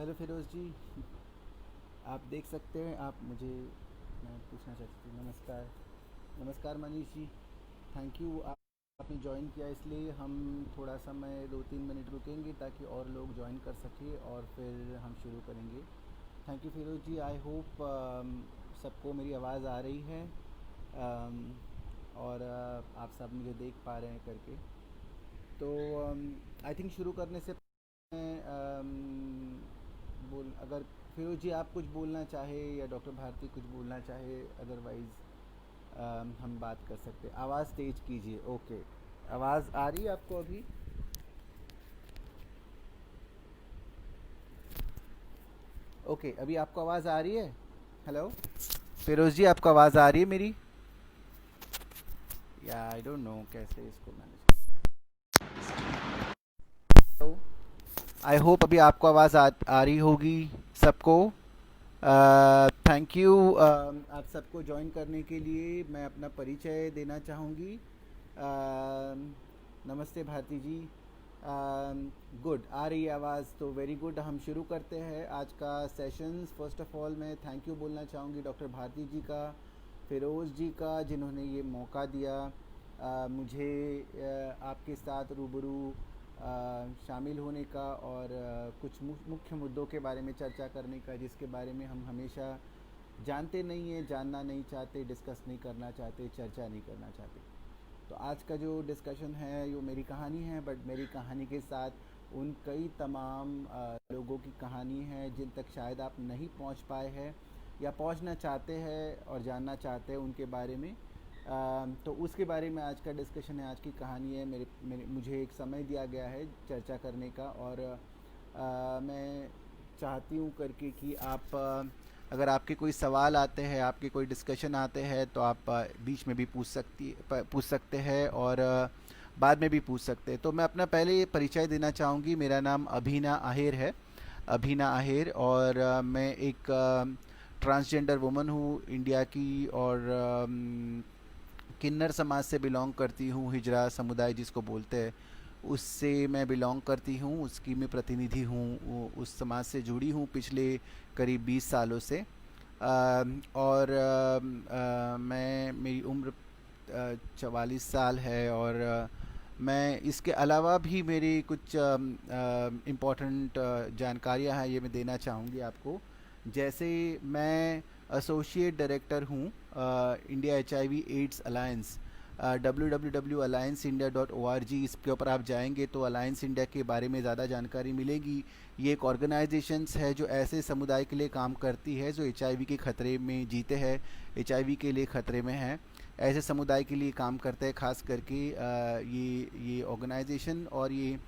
Hello Firoz जी। आप देख सकते हैं आप मुझे मैं पूछना चाहती थी। नमस्कार। नमस्कार मनीष जी। थैंक यू आपने ज्वाइन किया, इसलिए हम थोड़ा समय 2-3 मिनट रुकेंगे ताकि और लोग ज्वाइन कर सकें और फिर हम शुरू करेंगे। Thank you Firoz ji. I hope सबको मेरी आवाज़ आ रही है। और आप सब मुझे देख पा रहे हैं करके। तो आई थिंक शुरू करने से बोल अगर फिरोज जी आप कुछ बोलना चाहे या डॉक्टर भारती कुछ बोलना चाहे, अदरवाइज़ हम बात कर सकते हैं। आवाज़ तेज कीजिए। ओके। आवाज़ आ रही है आपको अभी? ओके, अभी आपको आवाज़ आ रही है? हेलो फिरोज जी, आपको आवाज़ आ रही है मेरी? या आई डोंट नो कैसे इसको मैनेज। हेलो। आई होप अभी आपको आवाज़ आ रही होगी सबको। थैंक यू आप सबको ज्वाइन करने के लिए। मैं अपना परिचय देना चाहूँगी। नमस्ते भारती जी। गुड, आ रही है आवाज़ तो वेरी गुड। हम शुरू करते हैं आज का सेशंस। फर्स्ट ऑफ ऑल मैं थैंक यू बोलना चाहूँगी डॉक्टर भारती जी का, फ़िरोज़ जी का, जिन्होंने ये मौका दिया मुझे आपके साथ रूबरू शामिल होने का और कुछ मुख्य मुद्दों के बारे में चर्चा करने का, जिसके बारे में हम हमेशा जानते नहीं हैं, जानना नहीं चाहते, डिस्कस नहीं करना चाहते, चर्चा नहीं करना चाहते। तो आज का जो डिस्कशन है वो मेरी कहानी है, बट मेरी कहानी के साथ उन कई तमाम लोगों की कहानी है जिन तक शायद आप नहीं पहुंच पाए हैं या पहुंचना चाहते हैं और जानना चाहते हैं उनके बारे में। तो उसके बारे में आज का डिस्कशन है, आज की कहानी है। मुझे एक समय दिया गया है चर्चा करने का, और मैं चाहती हूँ करके कि आप अगर आपके कोई सवाल आते हैं, आपके कोई डिस्कशन आते हैं, तो आप बीच में भी पूछ सकते हैं और बाद में भी पूछ सकते हैं। तो मैं अपना पहले ये परिचय देना चाहूँगी। मेरा नाम अभिना आहेर है। अभिना आहेर, और मैं एक ट्रांसजेंडर वुमन हूँ इंडिया की, और किन्नर समाज से बिलोंग करती हूँ। हिजरा समुदाय जिसको बोलते हैं, उससे मैं बिलोंग करती हूँ, उसकी मैं प्रतिनिधि हूँ। उस समाज से जुड़ी हूँ पिछले करीब 20 सालों से। और मैं मेरी उम्र 44 साल है, और मैं इसके अलावा भी मेरी कुछ इम्पोर्टेंट जानकारियां हैं, ये मैं देना चाहूँगी आपको। जैसे मैं एसोसिएट डायरेक्टर हूँ India HIV AIDS alliance, www.allianceindia.org। इसके ऊपर आप जाएंगे तो अलायंस इंडिया के बारे में ज़्यादा जानकारी मिलेगी। ये एक ऑर्गेनाइजेशंस है जो ऐसे समुदाय के लिए काम करती है जो HIV के ख़तरे में जीते हैं, HIV के लिए ख़तरे में हैं, ऐसे समुदाय के लिए काम करते हैं। ख़ास करके ये ऑर्गेनाइजेशन और ये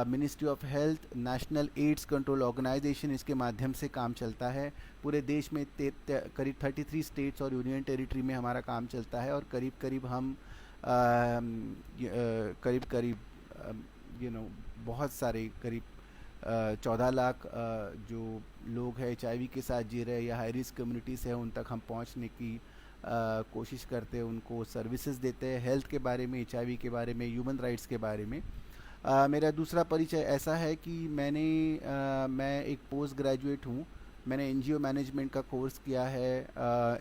ministry of health, national AIDS control organisation, इसके माध्यम से काम चलता है। पूरे देश में करीब 33 स्टेट्स और यूनियन टेरिटरी में हमारा काम चलता है, और करीब करीब हम करीब करीब बहुत सारे करीब 14 लाख जो लोग हैं HIV के साथ जी रहे हैं या हाई रिस्क कम्युनिटीज़ हैं, उन तक हम पहुंचने की कोशिश करते हैं, उनको सर्विसेज देते हैं हेल्थ के बारे में, HIV के बारे में, ह्यूमन राइट्स के बारे में। मेरा दूसरा परिचय ऐसा है कि मैं एक पोस्ट ग्रेजुएट हूँ। मैंने NGO मैनेजमेंट का कोर्स किया है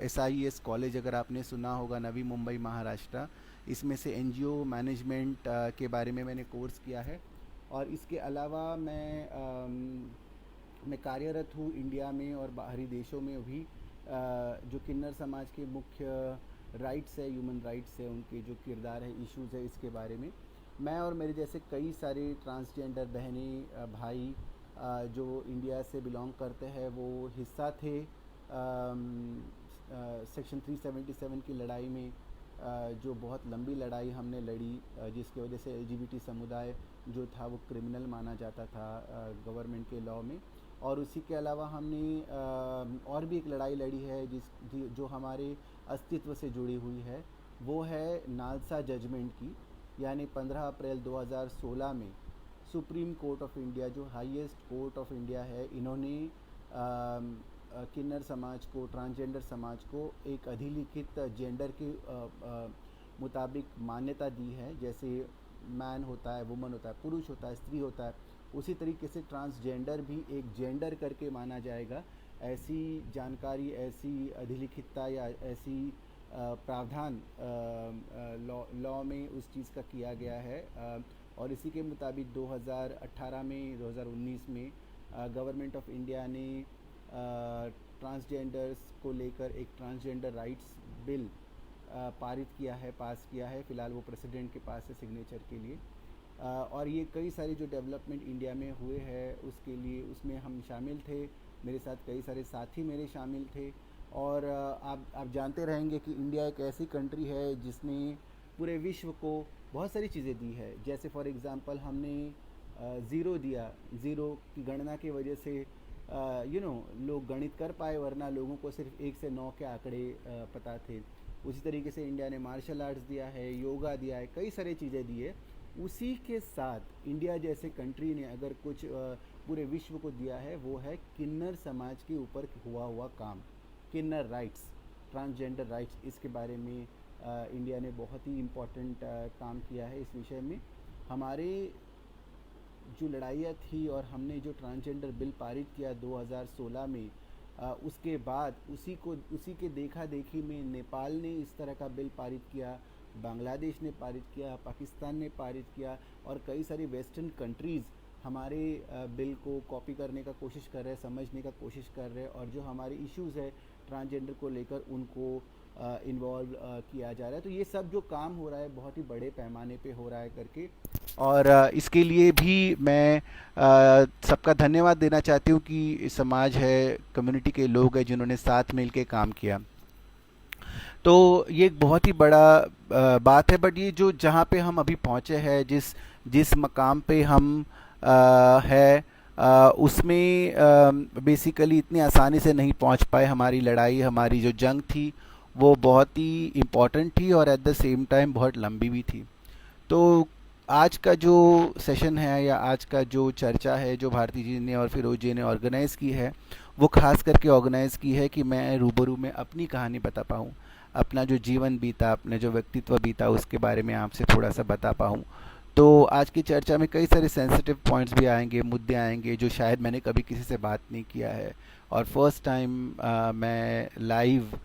SIES कॉलेज, अगर आपने सुना होगा, नवी मुंबई महाराष्ट्र। इसमें से NGO मैनेजमेंट के बारे में मैंने कोर्स किया है। और इसके अलावा मैं कार्यरत हूँ इंडिया में और बाहरी देशों में भी, जो किन्नर समाज के मुख्य राइट्स है, ह्यूमन राइट्स है, उनके जो किरदार है, इश्यूज़ है, इसके बारे में मैं और मेरे जैसे कई सारे ट्रांसजेंडर बहनें भाई जो इंडिया से बिलोंग करते हैं, वो हिस्सा थे सेक्शन 377 की लड़ाई में। जो बहुत लंबी लड़ाई हमने लड़ी, जिसकी वजह से LGBT समुदाय जो था वो क्रिमिनल माना जाता था गवर्नमेंट के लॉ में। और उसी के अलावा हमने और भी एक लड़ाई लड़ी है जो हमारे अस्तित्व से जुड़ी हुई है। वो है नालसा जजमेंट की, यानी 15 अप्रैल 2016 में सुप्रीम कोर्ट ऑफ इंडिया, जो हाईएस्ट कोर्ट ऑफ इंडिया है, इन्होंने किन्नर समाज को, ट्रांसजेंडर समाज को एक अधिलिखित जेंडर के मुताबिक मान्यता दी है। जैसे मैन होता है, वुमन होता है, पुरुष होता है, स्त्री होता है, उसी तरीके से ट्रांसजेंडर भी एक जेंडर करके माना जाएगा। ऐसी जानकारी, ऐसी अधिलिखितता या ऐसी प्रावधान लॉ में उस चीज़ का किया गया है। और इसी के मुताबिक 2018 में 2019 में गवर्नमेंट ऑफ इंडिया ने ट्रांसजेंडर्स को लेकर एक ट्रांसजेंडर राइट्स बिल पारित किया है, पास किया है। फ़िलहाल वो प्रेसिडेंट के पास है सिग्नेचर के लिए। और ये कई सारे जो डेवलपमेंट इंडिया में हुए हैं उसके लिए उसमें हम शामिल थे, मेरे साथ कई सारे साथी मेरे शामिल थे। और आप जानते रहेंगे कि इंडिया एक ऐसी कंट्री है जिसने पूरे विश्व को बहुत सारी चीज़ें दी है। जैसे फॉर एग्ज़ाम्पल हमने ज़ीरो दिया, ज़ीरो की गणना की वजह से लोग गणित कर पाए, वरना लोगों को सिर्फ 1 से 9 के आंकड़े पता थे। उसी तरीके से इंडिया ने मार्शल आर्ट्स दिया है, योगा दिया है, कई सारी चीज़ें दी है। उसी के साथ इंडिया जैसे कंट्री ने अगर कुछ पूरे विश्व को दिया है वो है किन्नर समाज के ऊपर हुआ काम, किन्नर राइट्स, ट्रांसजेंडर राइट्स। इसके बारे में इंडिया ने बहुत ही इम्पोर्टेंट काम किया है इस विषय में। हमारे जो लड़ाइयाँ थी और हमने जो ट्रांसजेंडर बिल पारित किया 2016 में, उसके बाद उसी के देखा देखी में नेपाल ने इस तरह का बिल पारित किया, बांग्लादेश ने पारित किया, पाकिस्तान ने पारित किया, और कई सारी वेस्टर्न कंट्रीज़ हमारे बिल को कॉपी करने का कोशिश कर रहे हैं, समझने का कोशिश कर रहे हैं, और जो हमारे इश्यूज़ है ट्रांसजेंडर को लेकर उनको इन्वॉल्व किया जा रहा है। तो ये सब जो काम हो रहा है बहुत ही बड़े पैमाने पे हो रहा है करके, और इसके लिए भी मैं सबका धन्यवाद देना चाहती हूँ कि समाज है, कम्युनिटी के लोग हैं जिन्होंने साथ मिल के काम किया। तो ये एक बहुत ही बड़ा बात है। बट ये जो जहाँ पे हम अभी पहुँचे हैं, जिस जिस मकाम पे हम है, उसमें बेसिकली इतनी आसानी से नहीं पहुँच पाए। हमारी लड़ाई, हमारी जो जंग थी वो बहुत ही इम्पोर्टेंट थी और एट द सेम टाइम बहुत लंबी भी थी। तो आज का जो सेशन है या आज का जो चर्चा है जो भारती जी ने और फिरोज जी ने ऑर्गेनाइज़ की है, वो खास करके ऑर्गेनाइज़ की है कि मैं रूबरू में अपनी कहानी बता पाऊँ, अपना जो जीवन बीता, अपने जो व्यक्तित्व बीता, उसके बारे में आपसे थोड़ा सा बता पाऊँ। तो आज की चर्चा में कई सारे सेंसिटिव पॉइंट्स भी आएंगे, मुद्दे आएंगे जो शायद मैंने कभी किसी से बात नहीं किया है, और फर्स्ट टाइम मैं लाइव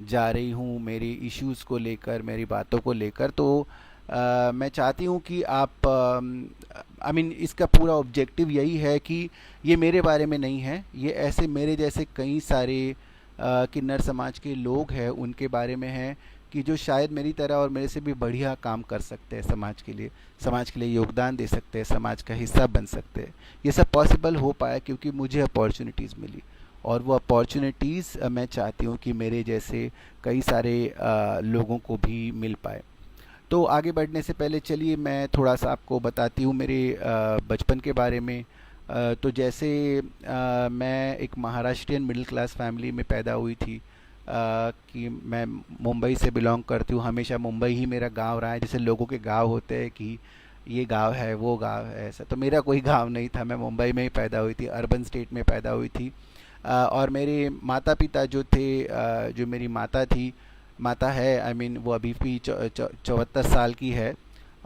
जा रही हूँ मेरी इश्यूज़ को लेकर, मेरी बातों को लेकर। तो मैं चाहती हूँ कि आप इसका पूरा ऑब्जेक्टिव यही है कि ये मेरे बारे में नहीं है, ये ऐसे मेरे जैसे कई सारे किन्नर समाज के लोग हैं उनके बारे में है, कि जो शायद मेरी तरह और मेरे से भी बढ़िया काम कर सकते हैं समाज के लिए योगदान दे सकते हैं, समाज का हिस्सा बन सकते हैं। ये सब पॉसिबल हो पाया क्योंकि मुझे अपॉर्चुनिटीज़ मिली, और वो अपॉर्चुनिटीज़ मैं चाहती हूँ कि मेरे जैसे कई सारे लोगों को भी मिल पाए। तो आगे बढ़ने से पहले चलिए मैं थोड़ा सा आपको बताती हूँ मेरे बचपन के बारे में। तो जैसे मैं एक महाराष्ट्रियन मिडिल क्लास फैमिली में पैदा हुई थी, कि मैं मुंबई से बिलोंग करती हूँ। हमेशा मुंबई ही मेरा गांव रहा है। जैसे लोगों के गांव होते हैं कि ये गांव है, वो गांव है, ऐसा तो मेरा कोई गांव नहीं था। मैं मुंबई में ही पैदा हुई थी, अर्बन स्टेट में पैदा हुई थी। और मेरे माता पिता जो थे, जो मेरी माता थी, माता है, वो अभी भी 74 साल की है,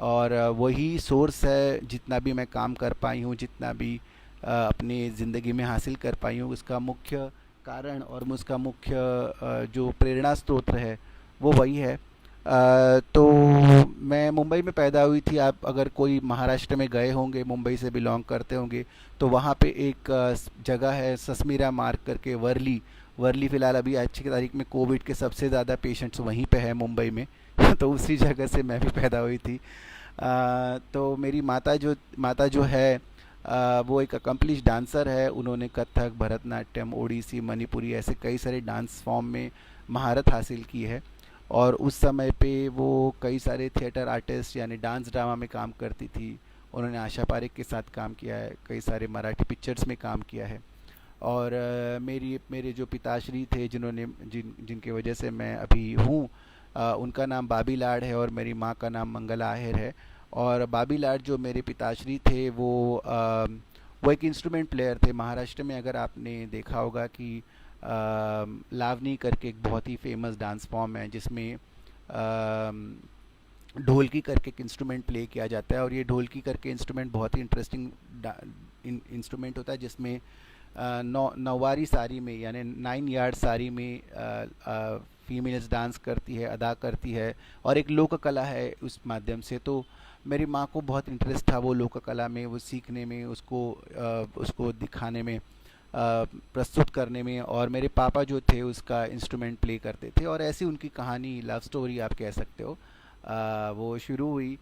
और वही सोर्स है जितना भी मैं काम कर पाई हूँ, जितना भी अपनी ज़िंदगी में हासिल कर पाई हूँ, उसका मुख्य कारण और उसका मुख्य जो प्रेरणा स्रोत है वो वही है। तो मैं मुंबई में पैदा हुई थी। आप अगर कोई महाराष्ट्र में गए होंगे, मुंबई से बिलोंग करते होंगे, तो वहाँ पे एक जगह है ससमीरा मार्ग करके, वर्ली फ़िलहाल अभी आज की तारीख में कोविड के सबसे ज़्यादा पेशेंट्स वहीं पे है मुंबई में। तो उसी जगह से मैं भी पैदा हुई थी। तो मेरी माता जो है, वो एक अकम्प्लिश डांसर है। उन्होंने कथक, भरतनाट्यम, ओडिसी, मणिपुरी ऐसे कई सारे डांस फॉर्म में महारत हासिल की है, और उस समय पे वो कई सारे थिएटर आर्टिस्ट यानी डांस ड्रामा में काम करती थी। उन्होंने आशा पारेख के साथ काम किया है, कई सारे मराठी पिक्चर्स में काम किया है। और मेरे जो पिताश्री थे जिनके वजह से मैं अभी हूँ, उनका नाम बाबी लाड है और मेरी माँ का नाम मंगला आहेर है। और बाबी लाड जो मेरे पिताश्री थे वो एक इंस्ट्रूमेंट प्लेयर थे। महाराष्ट्र में अगर आपने देखा होगा कि लावनी करके एक बहुत ही फेमस डांस फॉर्म है जिसमें ढोलकी करके एक इंस्ट्रूमेंट प्ले किया जाता है, और ये ढोलकी करके इंस्ट्रूमेंट बहुत ही इंटरेस्टिंग इंस्ट्रूमेंट होता है जिसमें नौवारी साड़ी में यानी 9 यार्ड साड़ी में फीमेल्स डांस करती है, अदा करती है, और एक लोक कला है उस माध्यम से। तो मेरी माँ को बहुत इंटरेस्ट था वो लोक कला में, वो सीखने में, उसको दिखाने में, प्रस्तुत करने में। और मेरे पापा जो थे उसका इंस्ट्रूमेंट प्ले करते थे, और ऐसी उनकी कहानी, लव स्टोरी आप कह सकते हो, वो शुरू हुई।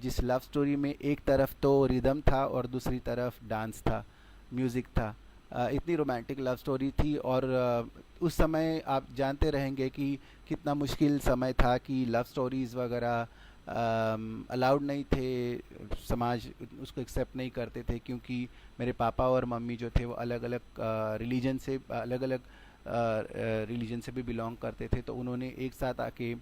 जिस लव स्टोरी में एक तरफ तो रिदम था और दूसरी तरफ डांस था, म्यूज़िक था। इतनी रोमांटिक लव स्टोरी थी। और उस समय आप जानते रहेंगे कि कितना मुश्किल समय था, कि लव स्टोरीज़ वगैरह अलाउड नहीं थे, समाज उसको एक्सेप्ट नहीं करते थे, क्योंकि मेरे पापा और मम्मी जो थे वो अलग अलग रिलीजन से भी बिलोंग करते थे। तो उन्होंने एक साथ आके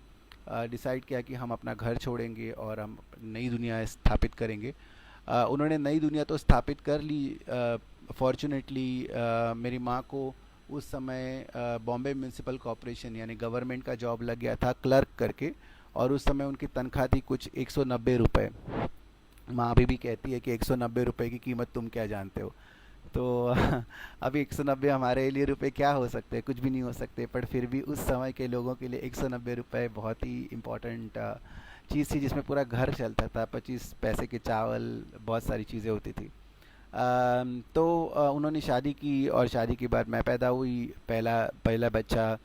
डिसाइड किया कि हम अपना घर छोड़ेंगे और हम नई दुनिया स्थापित करेंगे। उन्होंने नई दुनिया तो स्थापित कर ली। फॉर्चुनेटली मेरी माँ को उस समय बॉम्बे म्यूनिसिपल कॉरपोरेशन यानी गवर्नमेंट का जॉब लग गया था क्लर्क करके, और उस समय उनकी तनख्वाह थी कुछ 190 रुपये। माँ अभी भी कहती है कि 190 रुपये की कीमत तुम क्या जानते हो। तो अभी 190 हमारे लिए रुपए क्या हो सकते हैं, कुछ भी नहीं हो सकते, पर फिर भी उस समय के लोगों के लिए 190 रुपये बहुत ही इम्पोर्टेंट चीज़ थी, जिसमें पूरा घर चलता था। 25 पैसे के चावल, बहुत सारी चीज़ें होती थी। तो उन्होंने शादी की, और शादी के बाद मैं पैदा हुई, पहला पहला बच्चा।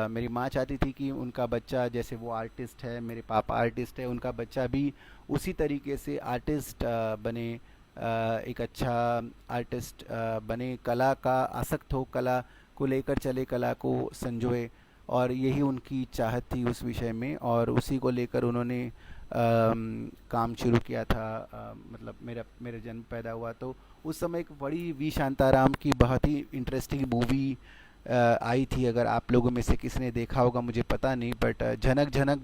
मेरी माँ चाहती थी कि उनका बच्चा, जैसे वो आर्टिस्ट है, मेरे पापा आर्टिस्ट है, उनका बच्चा भी उसी तरीके से आर्टिस्ट बने, एक अच्छा आर्टिस्ट बने, कला का आसक्त हो, कला को लेकर चले, कला को संजोए। और यही उनकी चाहत थी उस विषय में, और उसी को लेकर उन्होंने काम शुरू किया था। मतलब मेरा जन्म पैदा हुआ तो उस समय एक बड़ी वी शांताराम की बहुत ही इंटरेस्टिंग मूवी आई थी। अगर आप लोगों में से किसी ने देखा होगा मुझे पता नहीं, बट झनक झनक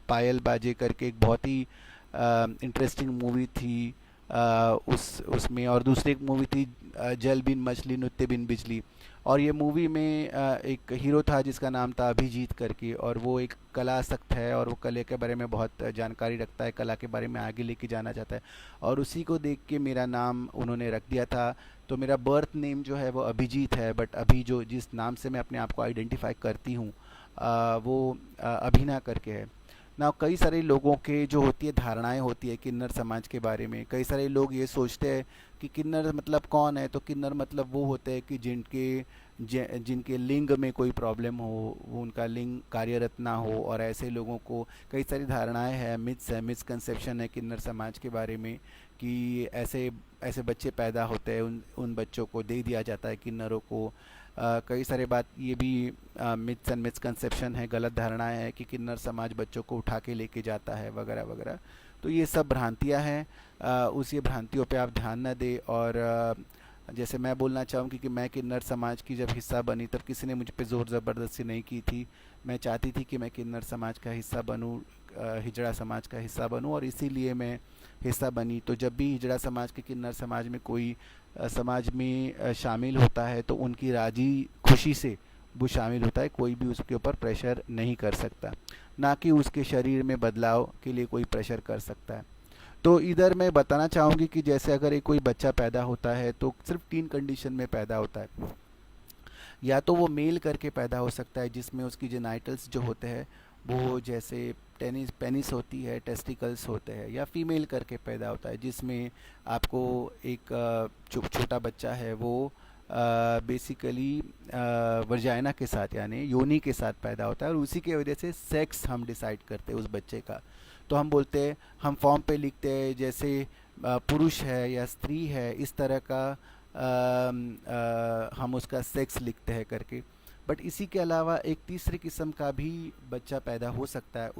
पायल बाजे करके एक बहुत ही इंटरेस्टिंग मूवी थी उसमें। और दूसरी एक मूवी थी जल बिन मछली नृत्य बिन बिजली। और ये मूवी में एक हीरो था जिसका नाम था अभिजीत करके, और वो एक कला आसक्त है, और वो कला के बारे में बहुत जानकारी रखता है, कला के बारे में आगे लेके जाना चाहता है। और उसी को देख के मेरा नाम उन्होंने रख दिया था। तो मेरा बर्थ नेम जो है वो अभिजीत है, बट अभी जो जिस नाम से मैं अपने आप को आइडेंटिफाई करती हूँ वो अभिना करके है ना। कई सारे लोगों के जो होती है धारणाएं होती है किन्नर समाज के बारे में। कई सारे लोग ये सोचते हैं कि किन्नर मतलब कौन है, तो किन्नर मतलब वो होते हैं कि जिनके लिंग में कोई प्रॉब्लम हो, वो उनका लिंग कार्यरत ना हो, और ऐसे लोगों को कई सारी धारणाएं हैं, मिथ्स है, मिसकंसेप्शन है किन्नर समाज के बारे में, कि ऐसे ऐसे बच्चे पैदा होते हैं, उन बच्चों को दे दिया जाता है किन्नरों को। कई सारे बात ये भी मिथ्स एंड मिसकंसेप्शन है, गलत धारणाएं हैं कि किन्नर समाज बच्चों को उठा के लेके जाता है वगैरह वगैरह। तो ये सब भ्रांतियां हैं। उस ये भ्रांतियों पे आप ध्यान न दें। और जैसे मैं बोलना चाहूँगी कि मैं किन्नर समाज की जब हिस्सा बनी तब किसी ने मुझ पे ज़ोर ज़बरदस्ती नहीं की थी। मैं चाहती थी कि मैं किन्नर समाज का हिस्सा बनूँ, हिजड़ा समाज का हिस्सा बनूँ, और इसीलिए मैं हिस्सा बनी। तो जब भी हिजड़ा समाज के, किन्नर समाज में कोई समाज में शामिल होता है तो उनकी राजी खुशी से वो शामिल होता है, कोई भी उसके ऊपर प्रेशर नहीं कर सकता, ना कि उसके शरीर में बदलाव के लिए कोई प्रेशर कर सकता है। तो इधर मैं बताना चाहूँगी कि जैसे अगर एक कोई बच्चा पैदा होता है तो सिर्फ 3 कंडीशन में पैदा होता है। या तो वो मेल करके पैदा हो सकता है, जिसमें उसकी जेनाइटल्स जो होते हैं वो जैसे पेनिस होती है, टेस्टिकल्स होते हैं, या फीमेल करके पैदा होता है, जिसमें आपको एक छोटा बच्चा है वो बेसिकली वर्जाइना के साथ यानी योनि के साथ पैदा होता है, और उसी की वजह से सेक्स हम डिसाइड करते हैं उस बच्चे का। तो हम बोलते हैं, हम फॉर्म पे लिखते हैं जैसे पुरुष है या स्त्री है, इस तरह का हम उसका सेक्स लिखते हैं करके। बट इसी के अलावा एक तीसरी किस्म का भी बच्चा पैदा हो सकता है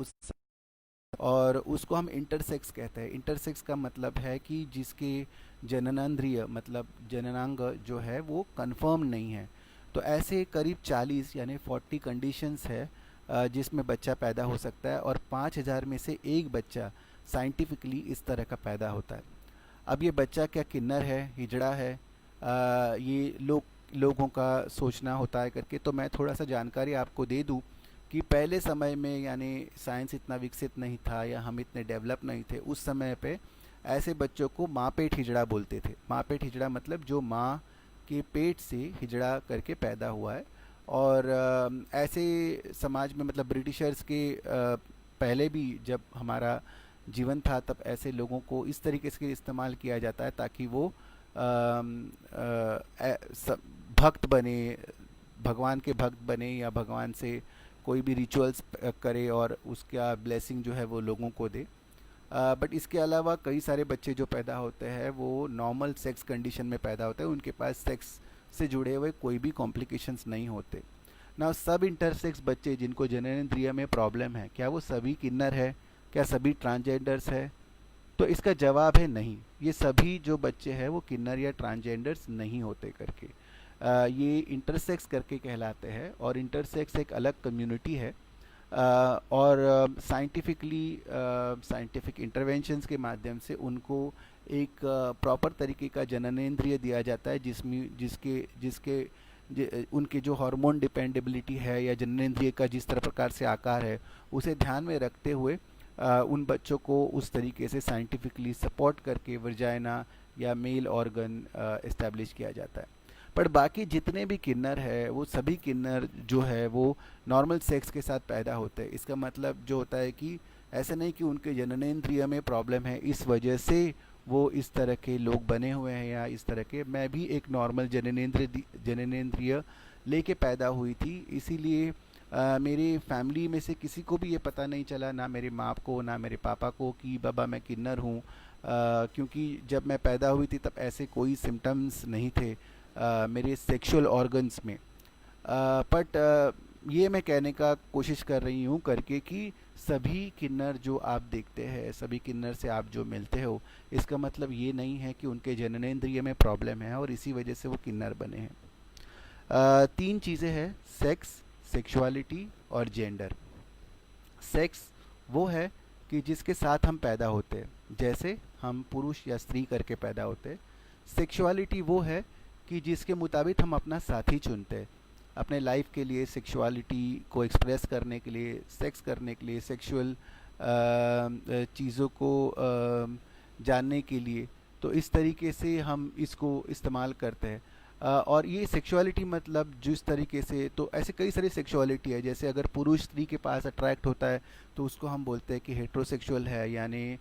और उसको हम इंटरसेक्स कहते हैं। इंटरसेक्स का मतलब है कि जिसके जननेंद्रिय मतलब जननांग जो है वो कंफर्म नहीं है। तो ऐसे करीब 40 यानी 40 कंडीशंस है जिसमें बच्चा पैदा हो सकता है, और 5000 में से एक बच्चा साइंटिफिकली इस तरह का पैदा होता है। अब ये बच्चा क्या किन्नर है, हिजड़ा है, ये लोगों का सोचना होता है करके। तो मैं थोड़ा सा जानकारी आपको दे दूं कि पहले समय में यानी साइंस इतना विकसित नहीं था या हम इतने डेवलप नहीं थे, उस समय पे ऐसे बच्चों को माँ पेट हिजड़ा बोलते थे। माँ पेट हिजड़ा मतलब जो माँ के पेट से हिजड़ा करके पैदा हुआ है। और ऐसे समाज में मतलब ब्रिटिशर्स के पहले भी जब हमारा जीवन था तब ऐसे लोगों को इस तरीके से इस्तेमाल किया जाता है ताकि वो भक्त बने, भगवान के भक्त बने या भगवान से कोई भी रिचुअल्स करे और उसका ब्लेसिंग जो है वो लोगों को दे। बट इसके अलावा कई सारे बच्चे जो पैदा होते हैं वो नॉर्मल सेक्स कंडीशन में पैदा होते हैं, उनके पास सेक्स से जुड़े हुए कोई भी कॉम्प्लिकेशंस नहीं होते ना। सब इंटरसेक्स बच्चे जिनको जननेंद्रिय में प्रॉब्लम है, क्या वो सभी किन्नर है, क्या सभी ट्रांसजेंडर्स है? तो इसका जवाब है नहीं, ये सभी जो बच्चे हैं वो किन्नर या ट्रांसजेंडर्स नहीं होते करके। ये इंटरसेक्स करके कहलाते हैं और इंटरसेक्स एक अलग कम्युनिटी है। और साइंटिफिक इंटरवेंशंस के माध्यम से उनको एक प्रॉपर तरीके का जननेंद्रिय दिया जाता है जिसमें जिसके जिसके उनके जो हार्मोन डिपेंडेबिलिटी है या जननेंद्रिय का जिस तरह प्रकार से आकार है उसे ध्यान में रखते हुए उन बच्चों को उस तरीके से साइंटिफिकली सपोर्ट करके वर्जाइना या मेल ऑर्गन इस्टेब्लिश किया जाता है। पर बाकी जितने भी किन्नर है वो सभी किन्नर जो है वो नॉर्मल सेक्स के साथ पैदा होते हैं। इसका मतलब जो होता है कि ऐसा नहीं कि उनके जननेंद्रिय में प्रॉब्लम है इस वजह से वो इस तरह के लोग बने हुए हैं या इस तरह के। मैं भी एक नॉर्मल जननेंद्रिय लेके पैदा हुई थी, इसीलिए मेरी फैमिली में से किसी को भी ये पता नहीं चला, ना मेरी माँ को ना मेरे पापा को, कि बाबा मैं किन्नर हूँ। क्योंकि जब मैं पैदा हुई थी तब ऐसे कोई सिम्टम्स नहीं थे मेरे सेक्सुअल ऑर्गन्स में। बट ये मैं कहने का कोशिश कर रही हूँ करके कि सभी किन्नर जो आप देखते हैं, सभी किन्नर से आप जो मिलते हो, इसका मतलब ये नहीं है कि उनके जननेंद्रिय में प्रॉब्लम है और इसी वजह से वो किन्नर बने हैं। तीन चीज़ें हैं, सेक्स, सेक्सुअलिटी और जेंडर। सेक्स वो है कि जिसके साथ हम पैदा होते हैं, जैसे हम पुरुष या स्त्री करके पैदा होते हैं। सेक्सुअलिटी वो है कि जिसके मुताबिक हम अपना साथी चुनते हैं अपने लाइफ के लिए, सेक्सुअलिटी को एक्सप्रेस करने के लिए, सेक्स करने के लिए, सेक्सुअल चीज़ों को जानने के लिए। तो इस तरीके से हम इसको इस्तेमाल करते हैं। और ये सेक्सुअलिटी मतलब जिस तरीके से, तो ऐसे कई सारी सेक्सुअलिटी है। जैसे अगर पुरुष स्त्री के पास अट्रैक्ट होता है तो उसको हम बोलते हैं कि हेट्रोसेक्सुअल है, यानी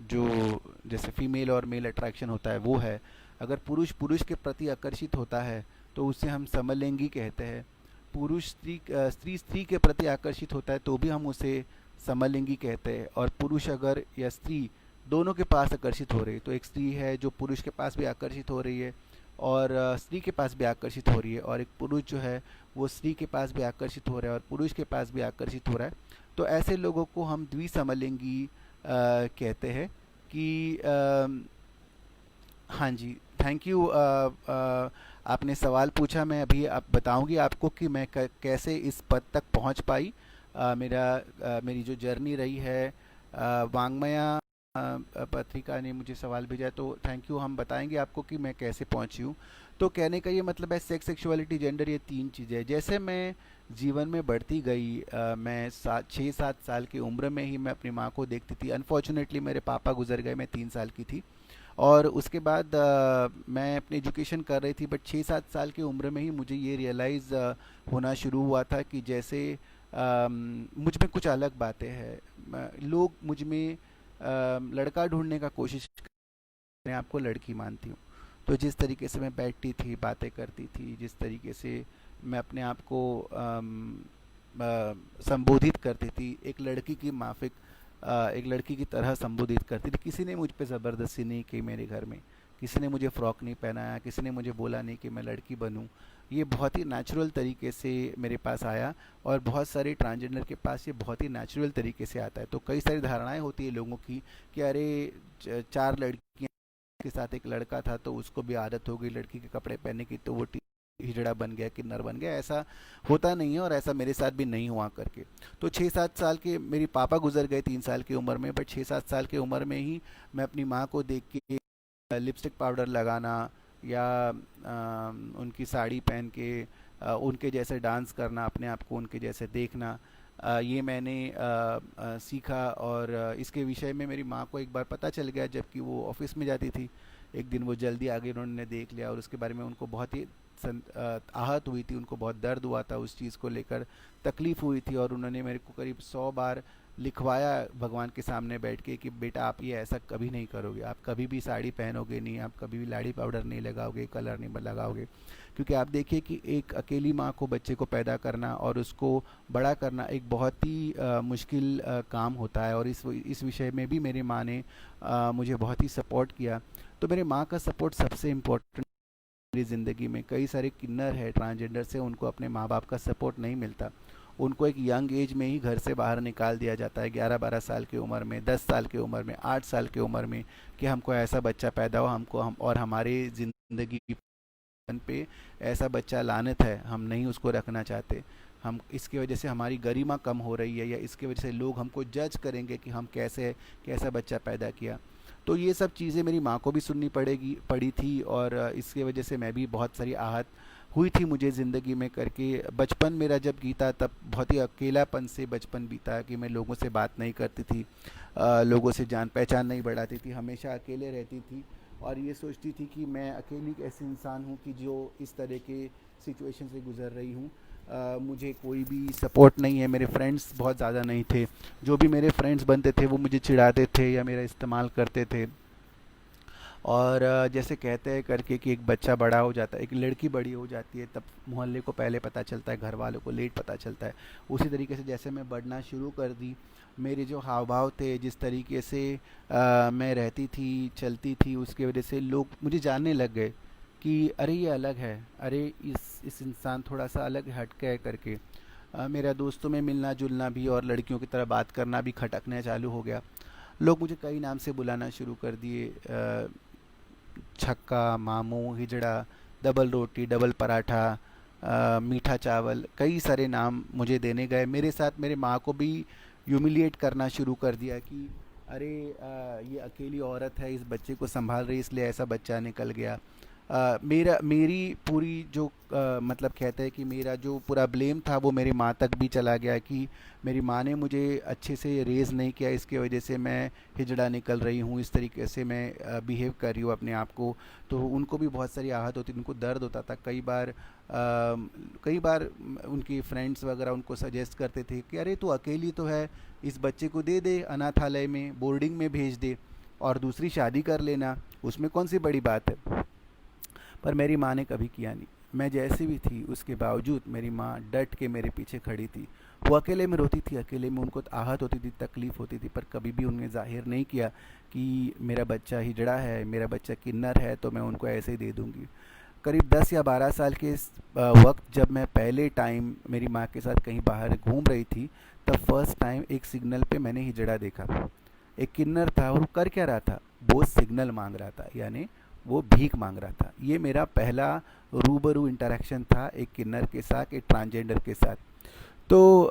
जो जैसे फीमेल और मेल अट्रैक्शन होता है वो है। अगर पुरुष पुरुष के प्रति आकर्षित होता है तो उसे हम समलिंगी कहते हैं। पुरुष स्त्री स्त्री के प्रति आकर्षित होता है तो भी हम उसे समलिंगी कहते हैं। और पुरुष अगर या स्त्री दोनों के पास आकर्षित हो रही है, तो एक स्त्री है जो पुरुष के पास भी आकर्षित हो रही है और स्त्री के पास भी आकर्षित हो रही है, और एक पुरुष जो है वो स्त्री के पास भी आकर्षित हो रहा है और पुरुष के पास भी आकर्षित हो रहा है, तो ऐसे लोगों को हम द्विसमलिंगी कहते हैं। कि हाँ जी, थैंक यू। आपने सवाल पूछा, मैं अभी आप बताऊंगी आपको कि मैं कैसे इस पद तक पहुंच पाई। मेरी जो जर्नी रही है, वांग्मया पत्रिका ने मुझे सवाल भेजा, तो थैंक यू। हम बताएंगे आपको कि मैं कैसे पहुंची हूँ। तो कहने का ये मतलब है, सेक्स, सेक्सुअलिटी, जेंडर, ये तीन चीज़ें हैं। जैसे मैं जीवन में बढ़ती गई, मैं 6-7 साल की उम्र में ही मैं अपनी माँ को देखती थी। अनफॉर्चुनेटली मेरे पापा गुजर गए, मैं 3 साल की थी। और उसके बाद मैं अपनी एजुकेशन कर रही थी, बट 6-7 साल की उम्र में ही मुझे ये रियलाइज़ होना शुरू हुआ था कि जैसे मुझ में कुछ अलग बातें हैं। लोग मुझ में लड़का ढूंढने का कोशिश, मैं आपको लड़की मानती हूँ। तो जिस तरीके से मैं बैठती थी, बातें करती थी, जिस तरीके से मैं अपने आप को संबोधित करती थी, एक लड़की की माफिक एक लड़की की तरह संबोधित करती थी। किसी ने मुझ पे ज़बरदस्ती नहीं की मेरे घर में, किसी ने मुझे फ़्रॉक नहीं पहनाया, किसी ने मुझे बोला नहीं कि मैं लड़की बनूं। ये बहुत ही नेचुरल तरीके से मेरे पास आया, और बहुत सारे ट्रांसजेंडर के पास ये बहुत ही नेचुरल तरीके से आता है। तो कई सारी धारणाएं होती है लोगों की कि अरे 4 लड़कियां के साथ एक लड़का था तो उसको भी आदत हो गई लड़की के कपड़े पहनने की, तो वो हिजड़ा बन गया, किन्नर बन गया। ऐसा होता नहीं है और ऐसा मेरे साथ भी नहीं हुआ करके। तो 6-7 साल के, मेरे पापा गुजर गए 3 साल की उम्र में, बट 6-7 साल की उम्र में ही मैं अपनी माँ को देख के लिपस्टिक पाउडर लगाना या उनकी साड़ी पहन के उनके जैसे डांस करना, अपने आप को उनके जैसे देखना, ये मैंने सीखा। और इसके विषय में मेरी माँ को एक बार पता चल गया, जबकि वो ऑफिस में जाती थी। एक दिन वो जल्दी आगे उन्होंने देख लिया और उसके बारे में उनको बहुत ही आहत हुई थी, उनको बहुत दर्द हुआ था, उस चीज़ को लेकर तकलीफ़ हुई थी। और उन्होंने मेरे को करीब 100 बार लिखवाया भगवान के सामने बैठ के कि बेटा आप ये ऐसा कभी नहीं करोगे, आप कभी भी साड़ी पहनोगे नहीं, आप कभी भी लाड़ी पाउडर नहीं लगाओगे, कलर नहीं लगाओगे। क्योंकि आप देखिए कि एक अकेली माँ को बच्चे को पैदा करना और उसको बड़ा करना एक बहुत ही मुश्किल काम होता है। और इस विषय में भी मेरी माँ ने मुझे बहुत ही सपोर्ट किया। तो मेरे माँ का सपोर्ट सबसे इम्पोर्टेंट मेरी ज़िंदगी में। कई सारे किन्नर है ट्रांसजेंडर से, उनको अपने माँ बाप का सपोर्ट नहीं मिलता। उनको एक यंग एज में ही घर से बाहर निकाल दिया जाता है, 11-12 साल की उम्र में, 10 साल की उम्र में, 8 साल की उम्र में, कि हमको ऐसा बच्चा पैदा हो, हमको हम और हमारे ज़िंदगी पे ऐसा बच्चा लानत है, हम नहीं उसको रखना चाहते। हम इसकी वजह से हमारी गरिमा कम हो रही है, या इसकी वजह से लोग हमको जज करेंगे कि हम कैसा बच्चा पैदा किया। तो ये सब चीज़ें मेरी माँ को भी सुननी पड़ी थी। और इसकी वजह से मैं भी बहुत सारी आहत हुई थी मुझे ज़िंदगी में करके। बचपन मेरा जब बीता तब बहुत ही अकेलापन से बचपन बीता, कि मैं लोगों से बात नहीं करती थी, लोगों से जान पहचान नहीं बढ़ाती थी, हमेशा अकेले रहती थी। और ये सोचती थी कि मैं अकेली एक ऐसी इंसान हूँ कि जो इस तरह के सिचुएशन से गुज़र रही हूँ। मुझे कोई भी सपोर्ट नहीं है, मेरे फ्रेंड्स बहुत ज़्यादा नहीं थे। जो भी मेरे फ्रेंड्स बनते थे वो मुझे चिढ़ाते थे या मेरा इस्तेमाल करते थे। और जैसे कहते हैं करके कि एक बच्चा बड़ा हो जाता है, एक लड़की बड़ी हो जाती है, तब मोहल्ले को पहले पता चलता है, घर वालों को लेट पता चलता है। उसी तरीके से जैसे मैं बढ़ना शुरू कर दी, मेरे जो हाव भाव थे, जिस तरीके से मैं रहती थी, चलती थी, उसकी वजह से लोग मुझे जानने लग गए कि अरे ये अलग है, अरे इस इंसान थोड़ा सा अलग हटके है करके। मेरा दोस्तों में मिलना जुलना भी और लड़कियों की तरह बात करना भी खटकने चालू हो गया। लोग मुझे कई नाम से बुलाना शुरू कर दिए, छक्का, मामू, हिजड़ा, डबल रोटी, डबल पराठा, मीठा चावल, कई सारे नाम मुझे देने गए। मेरे साथ मेरे माँ को भी ह्यूमिलिएट करना शुरू कर दिया कि अरे ये अकेली औरत है, इस बच्चे को संभाल रही, इसलिए ऐसा बच्चा निकल गया। मेरी पूरी जो मतलब कहते हैं कि मेरा जो पूरा ब्लेम था वो मेरी माँ तक भी चला गया, कि मेरी माँ ने मुझे अच्छे से रेज़ नहीं किया, इसके वजह से मैं हिजड़ा निकल रही हूँ, इस तरीके से मैं बिहेव कर रही हूँ अपने आप को। तो उनको भी बहुत सारी आहत होती, उनको दर्द होता था। कई बार उनकी फ्रेंड्स वगैरह उनको सजेस्ट करते थे कि अरे तू अकेली तो है, इस बच्चे को दे दे अनाथालय में, बोर्डिंग में भेज दे और दूसरी शादी कर लेना, उसमें कौन सी बड़ी बात है। पर मेरी माँ ने कभी किया नहीं। मैं जैसी भी थी उसके बावजूद मेरी माँ डट के मेरे पीछे खड़ी थी। वो अकेले में रोती थी, अकेले में उनको आहत होती थी, तकलीफ़ होती थी, पर कभी भी उन्होंने ज़ाहिर नहीं किया कि मेरा बच्चा हिजड़ा है, मेरा बच्चा किन्नर है, तो मैं उनको ऐसे ही दे दूँगी। करीब 10 या 12 साल के वक्त जब मैं पहले टाइम मेरी माँ के साथ कहीं बाहर घूम रही थी, तब फर्स्ट टाइम एक सिग्नल पे मैंने हिजड़ा देखा। एक किन्नर था और वो कर क्या रहा था, वो सिग्नल मांग रहा था, यानी वो भीख मांग रहा था। ये मेरा पहला रूबरू इंटरेक्शन था एक किन्नर के साथ, एक ट्रांसजेंडर के साथ। तो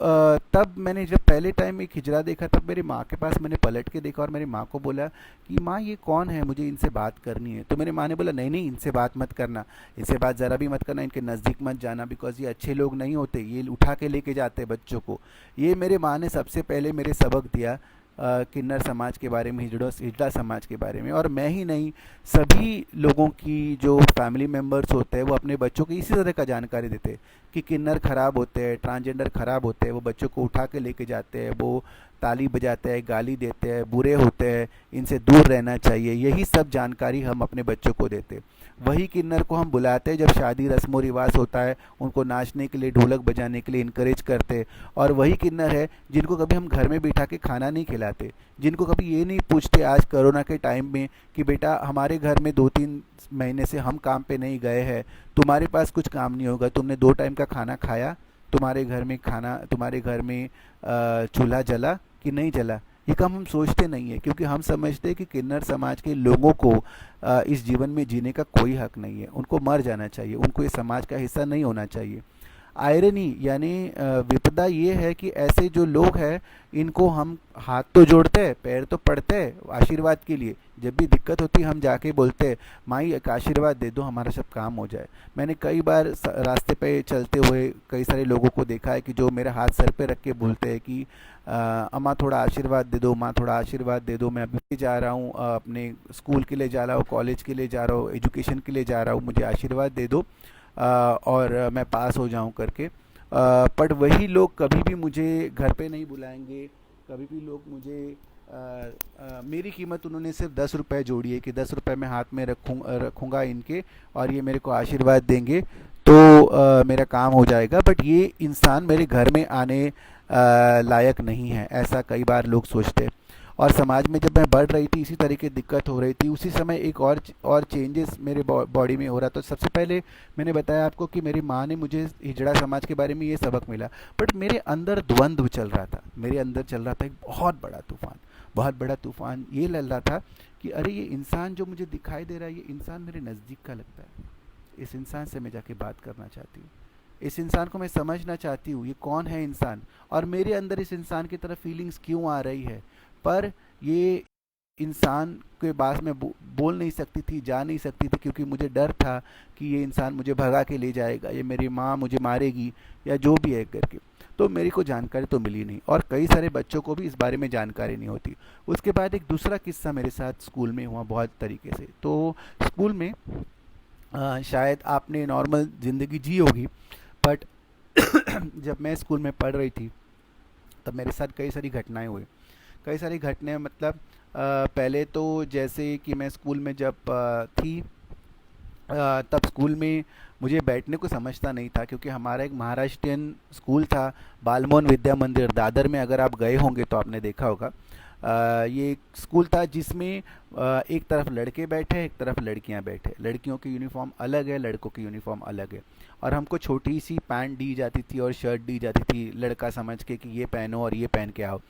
तब मैंने जब पहले टाइम एक हिजड़ा देखा, तब मेरी माँ के पास मैंने पलट के देखा और मेरी माँ को बोला कि माँ ये कौन है, मुझे इनसे बात करनी है। तो मेरी माँ ने बोला नहीं नहीं, इनसे बात मत करना, इनसे बात ज़रा भी मत करना, इनके नज़दीक मत जाना, बिकॉज़ ये अच्छे लोग नहीं होते, ये उठा के लेके जाते हैं बच्चों को। ये मेरे माँ ने सबसे पहले मेरे सबक दिया किन्नर समाज के बारे में, हिजड़ा समाज के बारे में। और मैं ही नहीं, सभी लोगों की जो फैमिली मेम्बर्स होते हैं वो अपने बच्चों को इसी तरह का जानकारी देते हैं कि किन्नर ख़राब होते हैं, ट्रांसजेंडर ख़राब होते हैं, वो बच्चों को उठा के लेके जाते हैं, वो ताली बजाते हैं, गाली देते हैं, बुरे होते हैं, इनसे दूर रहना चाहिए। यही सब जानकारी हम अपने बच्चों को देते हैं। वही किन्नर को हम बुलाते हैं जब शादी रस्म रिवाज होता है, उनको नाचने के लिए, ढोलक बजाने के लिए इनकरेज करते हैं। और वही किन्नर है जिनको कभी हम घर में बिठा के खाना नहीं खिलाते, जिनको कभी ये नहीं पूछते आज कोरोना के टाइम में कि बेटा हमारे घर में 2-3 महीने से हम काम पे नहीं गए हैं, तुम्हारे पास कुछ काम नहीं होगा, तुमने 2 टाइम का खाना खाया, तुम्हारे घर में चूल्हा जला कि नहीं जला। ये काम हम सोचते नहीं है, क्योंकि हम समझते हैं कि किन्नर समाज के लोगों को इस जीवन में जीने का कोई हक नहीं है, उनको मर जाना चाहिए, उनको इस समाज का हिस्सा नहीं होना चाहिए। आयरनी यानी विपदा ये है कि ऐसे जो लोग हैं इनको हम हाथ तो जोड़ते हैं, पैर तो पड़ते हैं आशीर्वाद के लिए, जब भी दिक्कत होती है हम जाके बोलते हैं माई एक आशीर्वाद दे दो हमारा सब काम हो जाए। मैंने कई बार रास्ते पे चलते हुए कई सारे लोगों को देखा है कि जो मेरे हाथ सर पे रख के बोलते हैं कि अम्मा थोड़ा आशीर्वाद दे दो, माँ थोड़ा आशीर्वाद दे दो, मैं अभी जा रहा हूँ, अपने स्कूल के लिए जा रहा हूँ, कॉलेज के लिए जा रहा हूँ, एजुकेशन के लिए जा रहा हूँ, मुझे आशीर्वाद दे दो और मैं पास हो जाऊं करके। बट वही लोग कभी भी मुझे घर पे नहीं बुलाएंगे, कभी भी लोग मुझे मेरी कीमत उन्होंने सिर्फ 10 रुपये जोड़ी है कि 10 रुपये मैं हाथ में रखूँगा इनके और ये मेरे को आशीर्वाद देंगे तो मेरा काम हो जाएगा। बट ये इंसान मेरे घर में आने लायक नहीं है, ऐसा कई बार लोग सोचते हैं। और समाज में जब मैं बढ़ रही थी इसी तरह की दिक्कत हो रही थी, उसी समय एक और चेंजेस मेरे बॉडी में हो रहा। तो सबसे पहले मैंने बताया आपको कि मेरी माँ ने मुझे हिजड़ा समाज के बारे में ये सबक मिला, बट मेरे अंदर द्वंद्व चल रहा था, मेरे अंदर चल रहा था एक बहुत बड़ा तूफान, बहुत बड़ा तूफान ये लग रहा था कि अरे ये इंसान जो मुझे दिखाई दे रहा है ये इंसान मेरे नज़दीक का लगता है, इस इंसान से मैं जाके बात करना चाहती हूँ, इस इंसान को मैं समझना चाहती हूँ, ये कौन है इंसान और मेरे अंदर इस इंसान की तरफ फीलिंग्स क्यों आ रही है। पर ये इंसान के पास मैं बोल नहीं सकती थी, जा नहीं सकती थी, क्योंकि मुझे डर था कि ये इंसान मुझे भगा के ले जाएगा, ये मेरी माँ मुझे मारेगी या जो भी है करके। तो मेरी को जानकारी तो मिली नहीं और कई सारे बच्चों को भी इस बारे में जानकारी नहीं होती। उसके बाद एक दूसरा किस्सा मेरे साथ स्कूल में हुआ बहुत तरीके से। तो स्कूल में शायद आपने नॉर्मल ज़िंदगी जी होगी, बट जब मैं स्कूल में पढ़ रही थी तब मेरे साथ कई सारी घटनाएं हुई। कई सारी घटनाएं मतलब पहले तो जैसे कि मैं स्कूल में जब थी तब स्कूल में मुझे बैठने को समझता नहीं था, क्योंकि हमारा एक महाराष्ट्रियन स्कूल था, बालमोहन विद्या मंदिर दादर में, अगर आप गए होंगे तो आपने देखा होगा। ये एक स्कूल था जिसमें एक तरफ लड़के बैठे एक तरफ लड़कियां बैठे, लड़कियों की यूनिफॉर्म अलग है, लड़कों की यूनिफॉर्म अलग है, और हमको छोटी सी पैंट दी जाती थी और शर्ट दी जाती थी लड़का समझ के कि ये पहनो और ये पहन के आओ।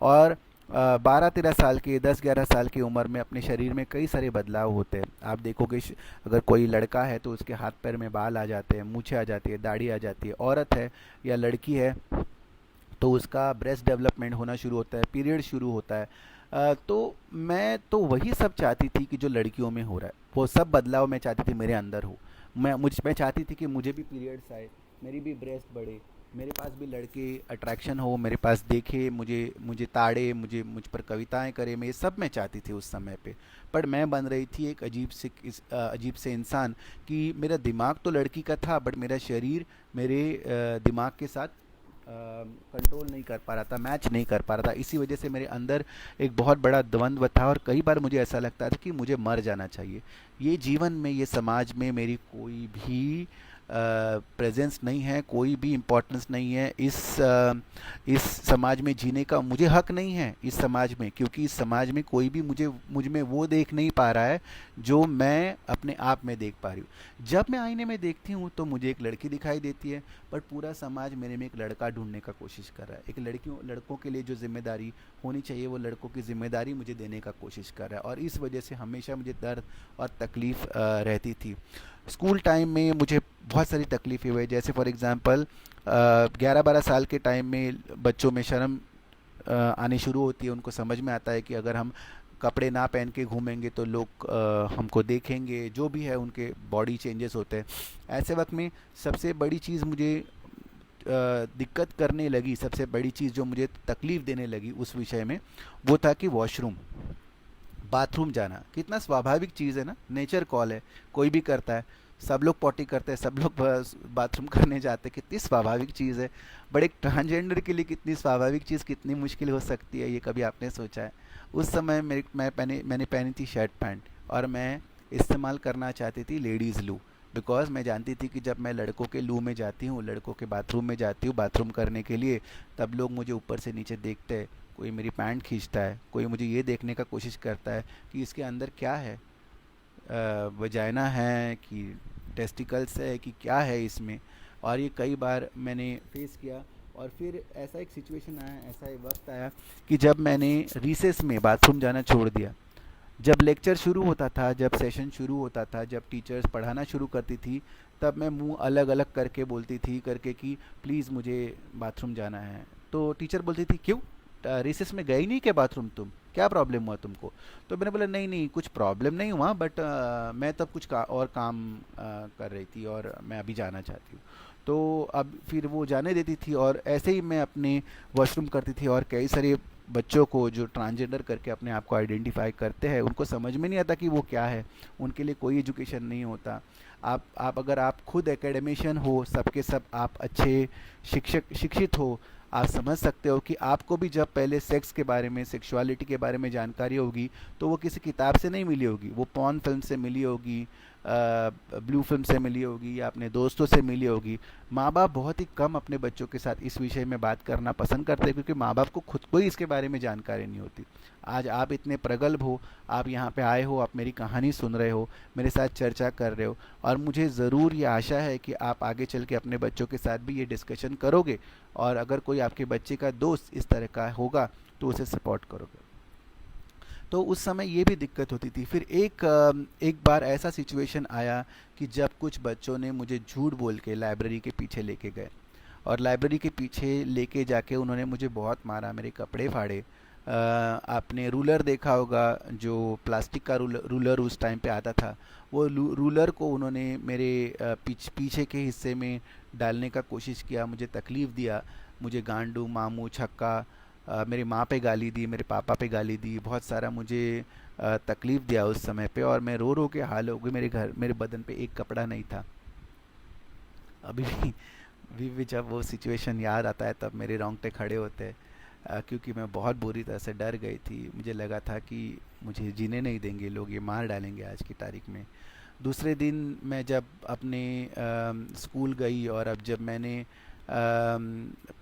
और 12-13 साल के 10-11 साल की उम्र में अपने शरीर में कई सारे बदलाव होते हैं। आप देखोगे अगर कोई लड़का है तो उसके हाथ पैर में बाल आ जाते हैं, मूछें आ जाती है, दाढ़ी आ जाती है। औरत है या लड़की है तो उसका ब्रेस्ट डेवलपमेंट होना शुरू होता है, पीरियड शुरू होता है। तो मैं तो वही सब चाहती थी कि जो लड़कियों में हो रहा है, वो सब बदलाव मैं चाहती थी मेरे अंदर हो। मैं चाहती थी कि मुझे भी पीरियड्स आए, मेरी भी ब्रेस्ट बढ़े, मेरे पास भी लड़के अट्रैक्शन हो, मेरे पास देखे, मुझे मुझे ताड़े, मुझ पर कविताएं करे, मैं ये सब मैं चाहती थी उस समय पे। पर मैं बन रही थी एक अजीब से इंसान कि मेरा दिमाग तो लड़की का था बट मेरा शरीर मेरे दिमाग के साथ कंट्रोल नहीं कर पा रहा था, मैच नहीं कर पा रहा था। इसी वजह से मेरे अंदर एक बहुत बड़ा द्वंद्व था और कई बार मुझे ऐसा लगता था कि मुझे मर जाना चाहिए। ये जीवन में, ये समाज में मेरी कोई भी प्रेजेंस नहीं है, कोई भी इम्पोर्टेंस नहीं है। इस समाज में जीने का मुझे हक नहीं है इस समाज में, क्योंकि इस समाज में कोई भी मुझ में वो देख नहीं पा रहा है जो मैं अपने आप में देख पा रही हूँ। जब मैं आईने में देखती हूँ तो मुझे एक लड़की दिखाई देती है, बट पूरा समाज मेरे में एक लड़का ढूंढने का कोशिश कर रहा है। एक लड़कों के लिए जो जिम्मेदारी होनी चाहिए वो लड़कों की जिम्मेदारी मुझे देने का कोशिश कर रहा है, और इस वजह से हमेशा मुझे दर्द और तकलीफ़ रहती थी। स्कूल टाइम में मुझे बहुत सारी तकलीफ़ें हुई, जैसे फॉर एग्ज़ाम्पल 11-12 साल के टाइम में बच्चों में शर्म आनी शुरू होती है। उनको समझ में आता है कि अगर हम कपड़े ना पहन के घूमेंगे तो लोग हमको देखेंगे, जो भी है उनके बॉडी चेंजेस होते हैं। ऐसे वक्त में सबसे बड़ी चीज़ मुझे दिक्कत करने लगी, सबसे बड़ी चीज़ जो मुझे तकलीफ़ देने लगी उस विषय में, वो था कि वॉशरूम, बाथरूम जाना। कितना स्वाभाविक चीज़ है ना, नेचर कॉल है, कोई भी करता है, सब लोग पॉटी करते हैं, सब लोग बाथरूम करने जाते हैं, कितनी स्वाभाविक चीज़ है। बट एक ट्रांसजेंडर के लिए कितनी स्वाभाविक चीज़ कितनी मुश्किल हो सकती है, ये कभी आपने सोचा है? उस समय मैंने पहनी थी शर्ट पैंट और मैं इस्तेमाल करना चाहती थी लेडीज़ लू, बिकॉज मैं जानती थी कि जब मैं लड़कों के लू में जाती हूँ, लड़कों के बाथरूम में जाती हूँ बाथरूम करने के लिए, तब लोग मुझे ऊपर से नीचे देखते हैं, कोई मेरी पैंट खींचता है, कोई मुझे ये देखने का कोशिश करता है कि इसके अंदर क्या है, वजाइना है कि टेस्टिकल्स है कि क्या है इसमें। और ये कई बार मैंने फेस किया। और फिर ऐसा एक सिचुएशन आया, ऐसा एक वक्त आया कि जब मैंने रिसेस में बाथरूम जाना छोड़ दिया। जब लेक्चर शुरू होता था, जब सेशन शुरू होता था, जब टीचर्स पढ़ाना शुरू करती थी, तब मैं मुंह अलग अलग करके बोलती थी करके कि प्लीज़ मुझे बाथरूम जाना है। तो टीचर बोलती थी क्यों, रिसेस में गई नहीं क्या बाथरूम तुम, क्या प्रॉब्लम हुआ तुमको? तो मैंने बोला नहीं नहीं कुछ प्रॉब्लम नहीं हुआ, बट मैं तब कुछ और काम कर रही थी और मैं अभी जाना चाहती हूँ। तो अब फिर वो जाने देती थी और ऐसे ही मैं अपने वॉशरूम करती थी। और कई सारे बच्चों को जो ट्रांसजेंडर करके अपने आप को आइडेंटिफाई करते हैं उनको समझ में नहीं आता कि वो क्या है, उनके लिए कोई एजुकेशन नहीं होता। आप अगर आप खुद एकेडमिशियन हो, सबके सब आप अच्छे शिक्षित हो, आप समझ सकते हो कि आपको भी जब पहले सेक्स के बारे में, सेक्सुअलिटी के बारे में जानकारी होगी तो वो किसी किताब से नहीं मिली होगी, वो पॉर्न फिल्म से मिली होगी, ब्लू फिल्म से मिली होगी या अपने दोस्तों से मिली होगी। माँ बाप बहुत ही कम अपने बच्चों के साथ इस विषय में बात करना पसंद करते हैं क्योंकि माँ बाप को खुद को ही इसके बारे में जानकारी नहीं होती। आज आप इतने प्रगल्भ हो, आप यहाँ पे आए हो, आप मेरी कहानी सुन रहे हो, मेरे साथ चर्चा कर रहे हो, और मुझे ज़रूर ये आशा है कि आप आगे चल के अपने बच्चों के साथ भी ये डिस्कशन करोगे, और अगर कोई आपके बच्चे का दोस्त इस तरह का होगा तो उसे सपोर्ट करोगे। तो उस समय ये भी दिक्कत होती थी। फिर एक बार ऐसा सिचुएशन आया कि जब कुछ बच्चों ने मुझे झूठ बोल के लाइब्रेरी के पीछे लेके गए, और लाइब्रेरी के पीछे लेके जाके उन्होंने मुझे बहुत मारा, मेरे कपड़े फाड़े। आपने रूलर देखा होगा, जो प्लास्टिक का रूलर उस टाइम पे आता था, वो रूलर को उन्होंने मेरे पीछे के हिस्से में डालने का कोशिश किया, मुझे तकलीफ़ दिया, मुझे गांडू, मामू, छक्का, मेरी माँ पे गाली दी, मेरे पापा पे गाली दी, बहुत सारा मुझे तकलीफ़ दिया उस समय पे। और मैं रो रो के हाल हो गई, मेरे बदन पे एक कपड़ा नहीं था। अभी भी जब वो सिचुएशन याद आता है तब मेरे रोंगटे खड़े होते हैं, क्योंकि मैं बहुत बुरी तरह से डर गई थी। मुझे लगा था कि मुझे जीने नहीं देंगे लोग, ये मार डालेंगे आज की तारीख में। दूसरे दिन मैं जब अपने स्कूल गई और अब जब मैंने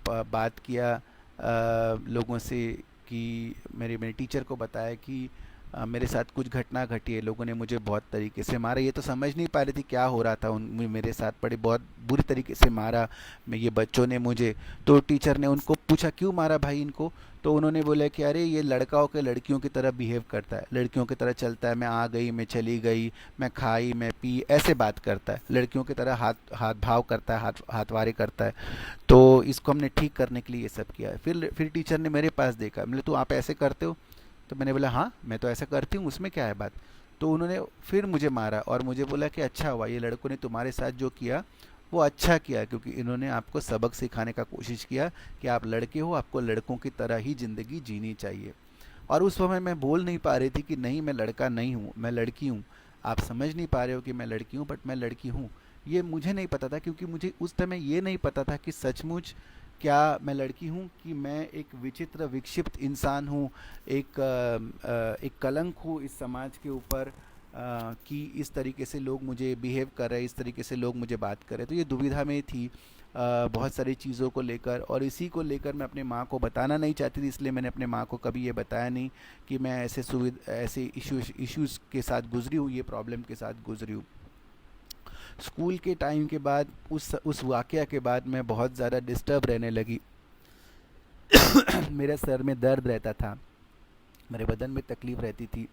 बात किया लोगों से, कि मेरे टीचर को बताया कि मेरे साथ कुछ घटना घटी है, लोगों ने मुझे बहुत तरीके से मारा। ये तो समझ नहीं पा रही थी क्या हो रहा था, मेरे साथ बड़े बहुत बुरी तरीके से मारा ये बच्चों ने मुझे। तो टीचर ने उनको पूछा क्यों मारा भाई इनको? तो उन्होंने बोला कि अरे ये लड़का होकर लड़कियों की तरह बिहेव करता है, लड़कियों की तरह चलता है, मैं आ गई, मैं चली गई, मैं खाई, मैं पी, ऐसे बात करता है, लड़कियों की तरह हाथ हाथ भाव करता है, हाथवारे करता है। तो इसको हमने ठीक करने के लिए ये सब किया है। फिर टीचर ने मेरे पास देखा, बोले तो आप ऐसे करते हो? तो मैंने बोला हाँ मैं तो ऐसा करती हूँ, उसमें क्या है बात? तो उन्होंने फिर मुझे मारा और मुझे बोला कि अच्छा हुआ, ये लड़कों ने तुम्हारे साथ जो किया वो अच्छा किया, क्योंकि इन्होंने आपको सबक सिखाने का कोशिश किया कि आप लड़के हो, आपको लड़कों की तरह ही ज़िंदगी जीनी चाहिए। और उस समय मैं बोल नहीं पा रही थी कि नहीं मैं लड़का नहीं हूँ, मैं लड़की हूँ। आप समझ नहीं पा रहे हो कि मैं लड़की हूँ, बट मैं लड़की हूँ। ये मुझे नहीं पता था, क्योंकि मुझे उस समय ये नहीं पता था कि सचमुच क्या मैं लड़की हूँ, कि मैं एक विचित्र विक्षिप्त इंसान हूँ, एक कलंक हूँ इस समाज के ऊपर, कि इस तरीके से लोग मुझे बिहेव कर रहे हैं, इस तरीके से लोग मुझे बात कर रहे हैं। तो ये दुविधा में थी बहुत सारी चीज़ों को लेकर, और इसी को लेकर मैं अपने माँ को बताना नहीं चाहती थी, इसलिए मैंने अपने माँ को कभी ये बताया नहीं कि मैं ऐसे इश्यूज़ के साथ गुजरी हूँ, ये प्रॉब्लम के साथ गुजरी हूँ। स्कूल के टाइम के बाद, उस वाक़या के बाद मैं बहुत ज़्यादा डिस्टर्ब रहने लगी। मेरे सर में दर्द रहता था, मेरे बदन में तकलीफ़ रहती थी।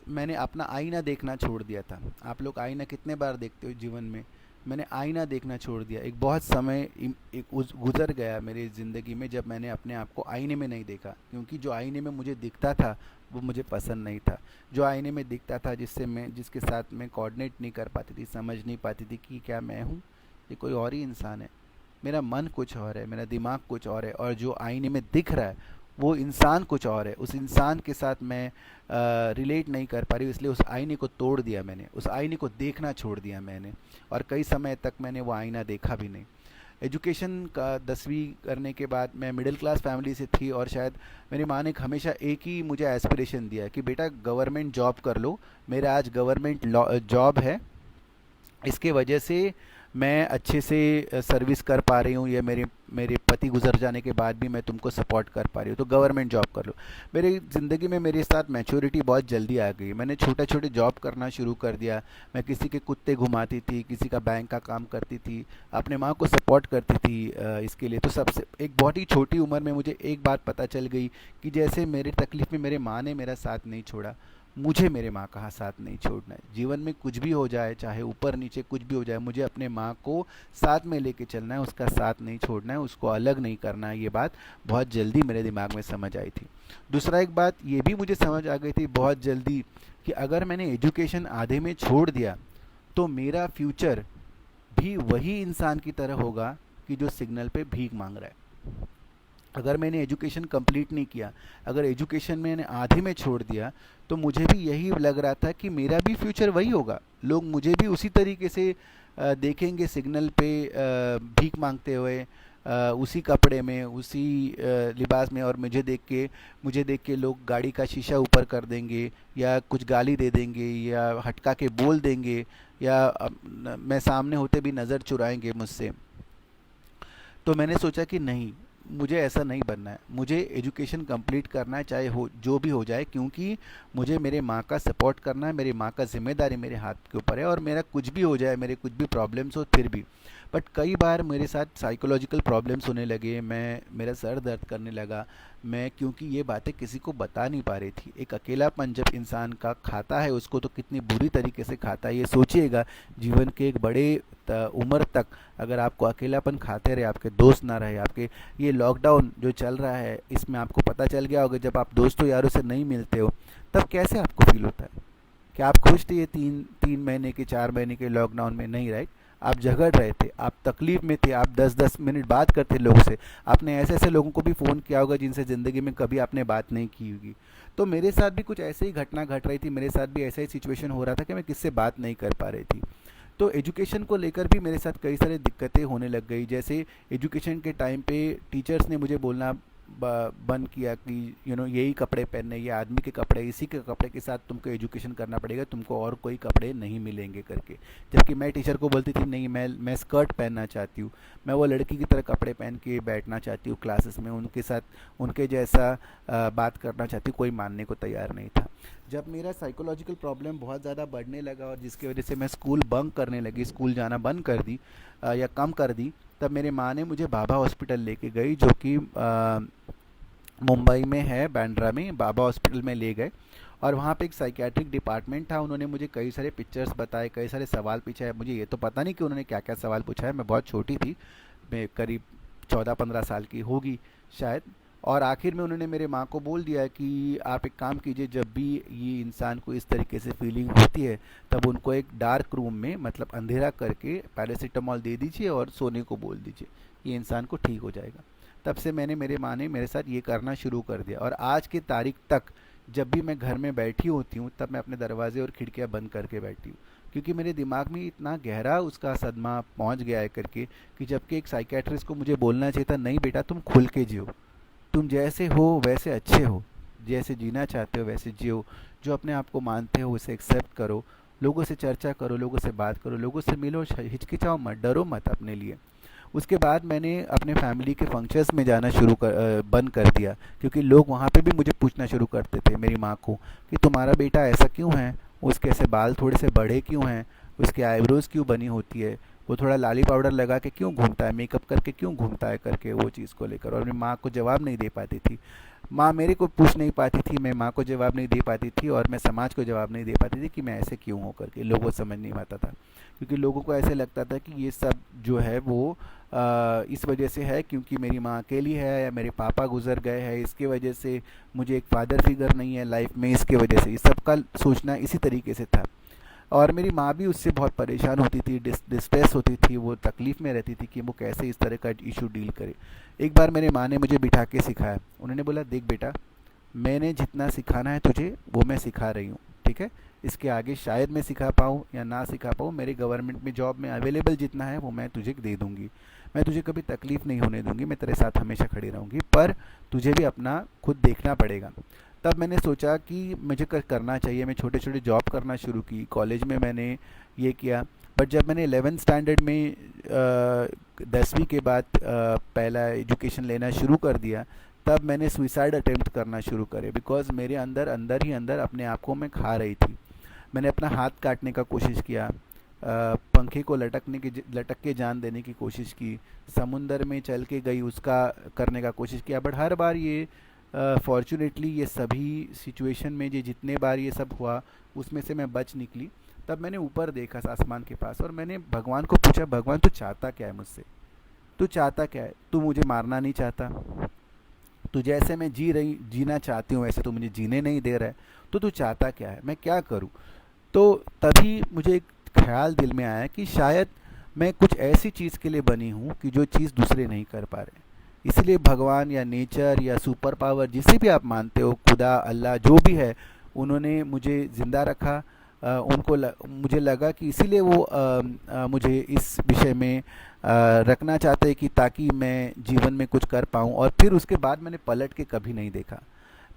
मैंने अपना आईना देखना छोड़ दिया था। आप लोग आईना कितने बार देखते हो जीवन में? मैंने आईना देखना छोड़ दिया। एक बहुत समय गुज़र गया मेरी ज़िंदगी में जब मैंने अपने आप को आईने में नहीं देखा, क्योंकि जो आईने में मुझे दिखता था वो मुझे पसंद नहीं था। जो आईने में दिखता था, जिसके साथ मैं कोऑर्डिनेट नहीं कर पाती थी, समझ नहीं पाती थी कि क्या मैं हूँ, ये कोई और ही इंसान है। मेरा मन कुछ और है, मेरा दिमाग कुछ और है, और जो आईने में दिख रहा है वो इंसान कुछ और है। उस इंसान के साथ मैं रिलेट नहीं कर पा रही, इसलिए उस आईने को तोड़ दिया मैंने, उस आईने को देखना छोड़ दिया मैंने, और कई समय तक मैंने वो आईना देखा भी नहीं। एजुकेशन का 10वीं करने के बाद मैं मिडिल क्लास फैमिली से थी, और शायद मेरी माँ ने हमेशा एक ही मुझे एस्पिरेशन दिया कि बेटा गवर्नमेंट जॉब कर लो। मेरा आज गवर्नमेंट जॉब है, इसके वजह से मैं अच्छे से सर्विस कर पा रही हूँ, या मेरे पति गुजर जाने के बाद भी मैं तुमको सपोर्ट कर पा रही हूँ, तो गवर्नमेंट जॉब कर लो। मेरी ज़िंदगी में मेरे साथ मैच्योरिटी बहुत जल्दी आ गई। मैंने छोटे छोटे जॉब करना शुरू कर दिया। मैं किसी के कुत्ते घुमाती थी, किसी का बैंक का काम करती थी, अपने माँ को सपोर्ट करती थी इसके लिए। तो सबसे एक बहुत ही छोटी उम्र में मुझे एक बात पता चल गई कि जैसे मेरी तकलीफ़ में मेरे माँ ने मेरा साथ नहीं छोड़ा, मुझे मेरे माँ का साथ नहीं छोड़ना है। जीवन में कुछ भी हो जाए, चाहे ऊपर नीचे कुछ भी हो जाए, मुझे अपने माँ को साथ में लेके चलना है, उसका साथ नहीं छोड़ना है, उसको अलग नहीं करना है। ये बात बहुत जल्दी मेरे दिमाग में समझ आई थी। दूसरा एक बात ये भी मुझे समझ आ गई थी बहुत जल्दी कि अगर मैंने एजुकेशन आधे में छोड़ दिया तो मेरा फ्यूचर भी वही इंसान की तरह होगा कि जो सिग्नल पे भीख मांग रहा है। अगर मैंने एजुकेशन कंप्लीट नहीं किया, अगर एजुकेशन मैंने आधे में छोड़ दिया, तो मुझे भी यही लग रहा था कि मेरा भी फ्यूचर वही होगा। लोग मुझे भी उसी तरीके से देखेंगे सिग्नल पे भीख मांगते हुए, उसी कपड़े में, उसी लिबास में, और मुझे देख के लोग गाड़ी का शीशा ऊपर कर देंगे, या कुछ गाली दे देंगे, या हटका के बोल देंगे, या मैं सामने होते भी नज़र चुराएंगे मुझसे। तो मैंने सोचा कि नहीं, मुझे ऐसा नहीं बनना है, मुझे एजुकेशन कंप्लीट करना है, चाहे हो जो भी हो जाए, क्योंकि मुझे मेरे माँ का सपोर्ट करना है, मेरी माँ का जिम्मेदारी मेरे हाथ के ऊपर है। और मेरा कुछ भी हो जाए, मेरे कुछ भी प्रॉब्लम्स हो फिर भी, बट कई बार मेरे साथ साइकोलॉजिकल प्रॉब्लम्स होने लगे, मेरा सर दर्द करने लगा, मैं क्योंकि ये बातें किसी को बता नहीं पा रही थी। एक अकेलापन जब इंसान का खाता है उसको, तो कितनी बुरी तरीके से खाता है ये सोचिएगा। जीवन के एक बड़े उम्र तक अगर आपको अकेलापन खाते रहे, आपके दोस्त ना रहे, आपके ये लॉकडाउन जो चल रहा है इसमें आपको पता चल गया होगा, जब आप दोस्तों यारों से नहीं मिलते हो तब कैसे आपको फील होता है। क्या आप खुश थे ये तीन तीन महीने के, 4 महीने के लॉकडाउन में? नहीं, राइट। आप झगड़ रहे थे, आप तकलीफ में थे, आप 10-10 मिनट बात करते लोगों से। आपने ऐसे ऐसे लोगों को भी फ़ोन किया होगा जिनसे ज़िंदगी में कभी आपने बात नहीं की होगी। तो मेरे साथ भी कुछ ऐसे ही घटना घट रही थी, मेरे साथ भी ऐसा ही सिचुएशन हो रहा था कि मैं किससे बात नहीं कर पा रही थी। तो एजुकेशन को लेकर भी मेरे साथ कई सारी दिक्कतें होने लग गई। जैसे एजुकेशन के टाइम पे टीचर्स ने मुझे बोलना बंद किया कि यही कपड़े पहनने, ये आदमी के कपड़े, इसी के कपड़े के साथ तुमको एजुकेशन करना पड़ेगा, तुमको और कोई कपड़े नहीं मिलेंगे करके। जबकि मैं टीचर को बोलती थी नहीं, मैं स्कर्ट पहनना चाहती हूँ, मैं वो लड़की की तरह कपड़े पहन के बैठना चाहती हूँ क्लासेस में, उनके साथ उनके जैसा बात करना चाहती हूँ। कोई मानने को तैयार नहीं था। जब मेरा साइकोलॉजिकल प्रॉब्लम बहुत ज़्यादा बढ़ने लगा और जिसकी वजह से मैं स्कूल बंक करने लगी, स्कूल जाना बंद कर दी या कम कर दी, तब मेरे माँ ने मुझे बाबा हॉस्पिटल लेके गई, जो कि मुंबई में है, बांद्रा में। बाबा हॉस्पिटल में ले गए और वहाँ पे एक साइकियाट्रिक डिपार्टमेंट था। उन्होंने मुझे कई सारे पिक्चर्स बताए, कई सारे सवाल पूछे। मुझे ये तो पता नहीं कि उन्होंने क्या क्या सवाल पूछा है, मैं बहुत छोटी थी, मैं करीब 14-15 साल की होगी शायद। और आखिर में उन्होंने मेरे माँ को बोल दिया कि आप एक काम कीजिए, जब भी ये इंसान को इस तरीके से फीलिंग होती है तब उनको एक डार्क रूम में, मतलब अंधेरा करके, पैरासीटामॉल दे दीजिए और सोने को बोल दीजिए, ये इंसान को ठीक हो जाएगा। तब से मेरे माँ ने मेरे साथ ये करना शुरू कर दिया। और आज की तारीख तक जब भी मैं घर में बैठी होती हूँ तब मैं अपने दरवाजे और खिड़कियाँ बंद करके बैठी हूँ, क्योंकि मेरे दिमाग में इतना गहरा उसका सदमा पहुँच गया है करके, कि जबकि एक साइकेट्रिस्ट को मुझे बोलना चाहिए था, नहीं बेटा तुम खुल के जियो, तुम जैसे हो वैसे अच्छे हो, जैसे जीना चाहते हो वैसे जियो, जो अपने आप को मानते हो उसे एक्सेप्ट करो, लोगों से चर्चा करो, लोगों से बात करो, लोगों से मिलो, हिचकिचाओ मत, डरो मत अपने लिए। उसके बाद मैंने अपने फैमिली के फंक्शंस में जाना बंद कर दिया, क्योंकि लोग वहाँ पे भी मुझे पूछना शुरू करते थे, मेरी माँ को, कि तुम्हारा बेटा ऐसा क्यों है, उसके ऐसे बाल थोड़े से बड़े क्यों हैं, उसके आईब्रोज क्यों बनी होती है, वो थोड़ा लाली पाउडर लगा के क्यों घूमता है, मेकअप करके क्यों घूमता है करके, वो चीज़ को लेकर। और मैं माँ को जवाब नहीं दे पाती थी, माँ मेरे को पूछ नहीं पाती थी, मैं माँ को जवाब नहीं दे पाती थी, और मैं समाज को जवाब नहीं दे पाती थी कि मैं ऐसे क्यों हूँ करके। लोगों को समझ नहीं आता था, क्योंकि लोगों को ऐसे लगता था कि ये सब जो है वो इस वजह से है क्योंकि मेरी माँ अकेली है, या मेरे पापा गुजर गए हैं, इसके वजह से मुझे एक फादर फिगर नहीं है लाइफ में, इसके वजह से, इस सब का सोचना इसी तरीके से था। और मेरी माँ भी उससे बहुत परेशान होती थी, डिस्ट्रेस होती थी, वो तकलीफ़ में रहती थी कि वो कैसे इस तरह का इशू डील करे। एक बार मेरे माँ ने मुझे बिठा के सिखाया, उन्होंने बोला देख बेटा, मैंने जितना सिखाना है तुझे वो मैं सिखा रही हूँ, ठीक है, इसके आगे शायद मैं सिखा पाऊँ या ना सिखा पाऊँ, मेरे गवर्नमेंट में जॉब में अवेलेबल जितना है वो मैं तुझे दे दूँगी, मैं तुझे कभी तकलीफ़ नहीं होने दूँगी, मैं तेरे साथ हमेशा खड़ी रहूँगी, पर तुझे भी अपना खुद देखना पड़ेगा। तब मैंने सोचा कि मुझे करना चाहिए, मैं छोटे छोटे जॉब करना शुरू की, कॉलेज में मैंने ये किया। बट जब मैंने 11th स्टैंडर्ड में 10वीं के बाद पहला एजुकेशन लेना शुरू कर दिया, तब मैंने सुइसाइड अटेम्प्ट करना शुरू करे, बिकॉज मेरे अंदर अंदर ही अंदर अपने आप को मैं खा रही थी। मैंने अपना हाथ काटने का कोशिश किया, पंखे को लटक के जान देने की कोशिश की, समुंदर में चल के गई उसका करने का कोशिश किया, बट हर बार ये फॉर्चुनेटली ये सभी सिचुएशन में ये जितने बार ये सब हुआ उसमें से मैं बच निकली। तब मैंने ऊपर देखा आसमान के पास और मैंने भगवान को पूछा, भगवान तू चाहता क्या है मुझसे? तू चाहता क्या है? तू मुझे मारना नहीं चाहता, तो जैसे मैं जीना चाहती हूँ वैसे तो मुझे जीने नहीं दे रहा है, तो तू चाहता क्या है, मैं क्या करूँ? तो तभी मुझे एक ख्याल दिल में आया कि शायद मैं कुछ ऐसी चीज़ के लिए बनी हूँ कि जो चीज़ दूसरे नहीं कर पा रहे। इसलिए भगवान या नेचर या सुपर पावर जिसे भी आप मानते हो, खुदा अल्लाह जो भी है, उन्होंने मुझे ज़िंदा रखा। मुझे लगा कि इसीलिए वो मुझे इस विषय में रखना चाहते हैं कि ताकि मैं जीवन में कुछ कर पाऊँ। और फिर उसके बाद मैंने पलट के कभी नहीं देखा।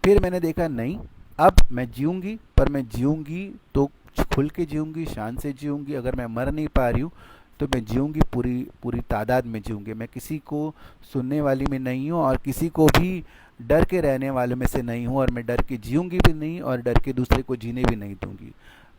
फिर मैंने देखा नहीं, अब मैं जीऊँगी, पर मैं जीऊँगी तो खुल के जीऊँगी, शान से जीऊँगी। अगर मैं मर नहीं पा रही हूँ तो मैं जीऊँगी पूरी पूरी तादाद में जीऊँगी। मैं किसी को सुनने वाली में नहीं हूँ और किसी को भी डर के रहने वालों में से नहीं हूँ, और मैं डर के जीऊँगी भी नहीं और डर के दूसरे को जीने भी नहीं दूँगी।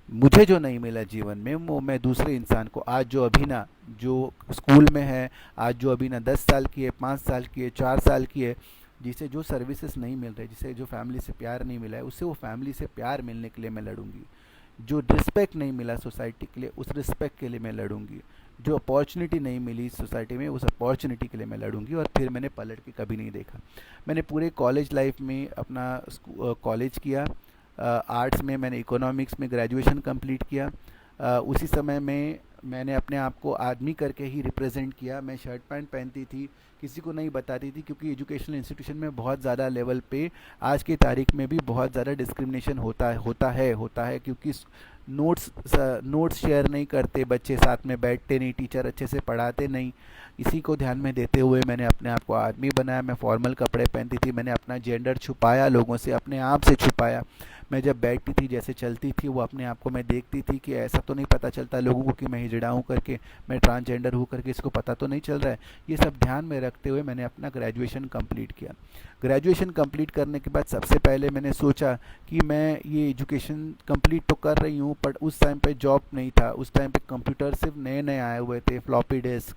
मुझे जो नहीं मिला जीवन में वो मैं दूसरे इंसान को, आज जो अभिना जो स्कूल में है, आज जो अभिना 10 साल की है, 5 साल की है, 4 साल की है, जिसे जो सर्विसेज नहीं मिल रहे, जिसे जो फैमिली से प्यार नहीं मिला है, उससे वो फैमिली से प्यार मिलने के लिए मैं लड़ूंगी। जो रिस्पेक्ट नहीं मिला सोसाइटी के लिए, उस रिस्पेक्ट के लिए मैं लड़ूंगी। जो अपॉर्चुनिटी नहीं मिली सोसाइटी में, उस अपॉर्चुनिटी के लिए मैं लड़ूंगी। और फिर मैंने पलट के कभी नहीं देखा। मैंने पूरे कॉलेज लाइफ में अपना कॉलेज किया। आर्ट्स में मैंने इकोनॉमिक्स में ग्रेजुएशन कंप्लीट किया। उसी समय में मैंने अपने आप को आदमी करके ही रिप्रेजेंट किया। मैं शर्ट पैंट पहनती थी, किसी को नहीं बताती थी, क्योंकि एजुकेशनल इंस्टीट्यूशन में बहुत ज़्यादा लेवल पे आज की तारीख में भी बहुत ज़्यादा डिस्क्रिमिनेशन होता है क्योंकि नोट्स शेयर नहीं करते, बच्चे साथ में बैठते नहीं, टीचर अच्छे से पढ़ाते नहीं। इसी को ध्यान में देते हुए मैंने अपने आप को आदमी बनाया। मैं फॉर्मल कपड़े पहनती थी, मैंने अपना जेंडर छुपाया, लोगों से अपने आप से छुपाया। मैं जब बैठती थी, जैसे चलती थी, वो अपने आप को मैं देखती थी कि ऐसा तो नहीं पता चलता लोगों को कि मैं हिजड़ा हूँ करके, मैं ट्रांसजेंडर हूँ करके, इसको पता तो नहीं चल रहा है। ये सब ध्यान में रखते हुए मैंने अपना ग्रेजुएशन कंप्लीट किया। ग्रेजुएशन कंप्लीट करने के बाद सबसे पहले मैंने सोचा कि मैं ये एजुकेशन कंप्लीट तो कर रही हूँ, बट उस टाइम पे जॉब नहीं था। उस टाइम पे कंप्यूटर सिर्फ नए नए आए हुए थे, फ्लॉपी डिस्क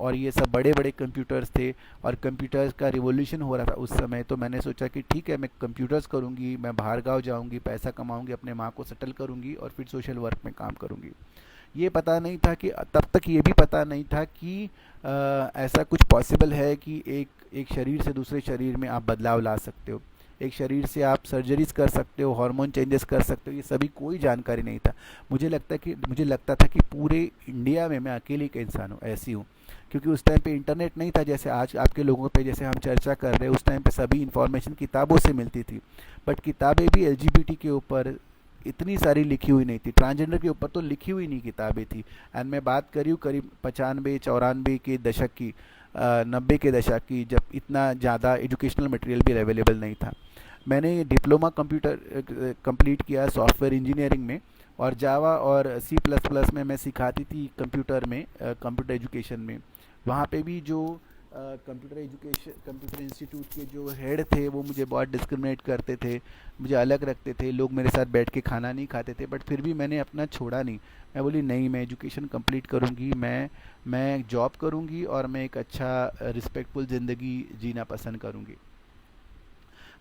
और ये सब बड़े बड़े कंप्यूटर्स थे, और कंप्यूटर्स का रिवॉल्यूशन हो रहा था उस समय। तो मैंने सोचा कि ठीक है, मैं कंप्यूटर्स करूँगी, मैं बाहर गाँव जाऊँगी, पैसा कमाऊँगी, अपने माँ को सेटल करूँगी और फिर सोशल वर्क में काम करूँगी। ये पता नहीं था कि तब तक ये भी पता नहीं था कि ऐसा कुछ पॉसिबल है कि एक शरीर से दूसरे शरीर में आप बदलाव ला सकते हो, एक शरीर से आप सर्जरीज कर सकते हो, हार्मोन चेंजेस कर सकते हो। ये सभी कोई जानकारी नहीं था। मुझे लगता था कि पूरे इंडिया में मैं अकेले एक इंसान हूँ, ऐसी हूँ। क्योंकि उस टाइम पे इंटरनेट नहीं था जैसे आज आपके लोगों पे, जैसे हम चर्चा कर रहे हैं। उस टाइम पे सभी इन्फॉर्मेशन किताबों से मिलती थी, बट किताबें भी एलजीबीटी के ऊपर इतनी सारी लिखी हुई नहीं थी, ट्रांसजेंडर के ऊपर तो लिखी हुई नहीं किताबें थी। एंड मैं बात करी हूँ करीब 95 94 के दशक की, 90 के दशक की, जब इतना ज़्यादा एजुकेशनल मटेरियल भी अवेलेबल नहीं था। मैंने डिप्लोमा कंप्यूटर कंप्लीट किया सॉफ्टवेयर इंजीनियरिंग में, और जावा और सी प्लस प्लस में मैं सिखाती थी कंप्यूटर में, कंप्यूटर एजुकेशन में। वहाँ पे भी जो कंप्यूटर इंस्टीट्यूट के जो हेड थे वो मुझे बहुत डिस्क्रिमिनेट करते थे, मुझे अलग रखते थे, लोग मेरे साथ बैठ के खाना नहीं खाते थे। बट फिर भी मैंने अपना छोड़ा नहीं। मैं बोली नहीं, मैं एजुकेशन कंप्लीट करूँगी, मैं जॉब करूँगी और मैं एक अच्छा रिस्पेक्टफुल ज़िंदगी जीना पसंद करूँगी।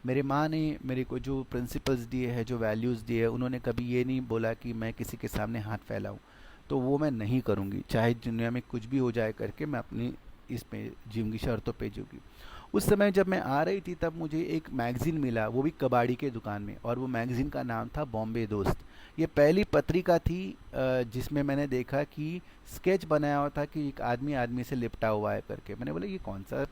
मेरे माँ ने मेरे को जो प्रिंसिपल्स दिए हैं, जो वैल्यूज़ दिए हैं, उन्होंने कभी ये नहीं बोला कि मैं किसी के सामने हाथ फैलाऊँ। तो वो मैं नहीं करूँगी, चाहे दुनिया में कुछ भी हो जाए करके मैं अपनी इस पे जीऊँगी, शर्तों पे जीऊँगी। उस समय जब मैं आ रही थी तब मुझे एक मैगज़ीन मिला, वो भी कबाड़ी के दुकान में, और वो मैगज़ीन का नाम था बॉम्बे दोस्त। ये पहली पत्रिका थी जिसमें मैंने देखा कि स्केच बनाया हुआ था कि एक आदमी आदमी से लिपटा हुआ है करके। मैंने बोला ये कौन सा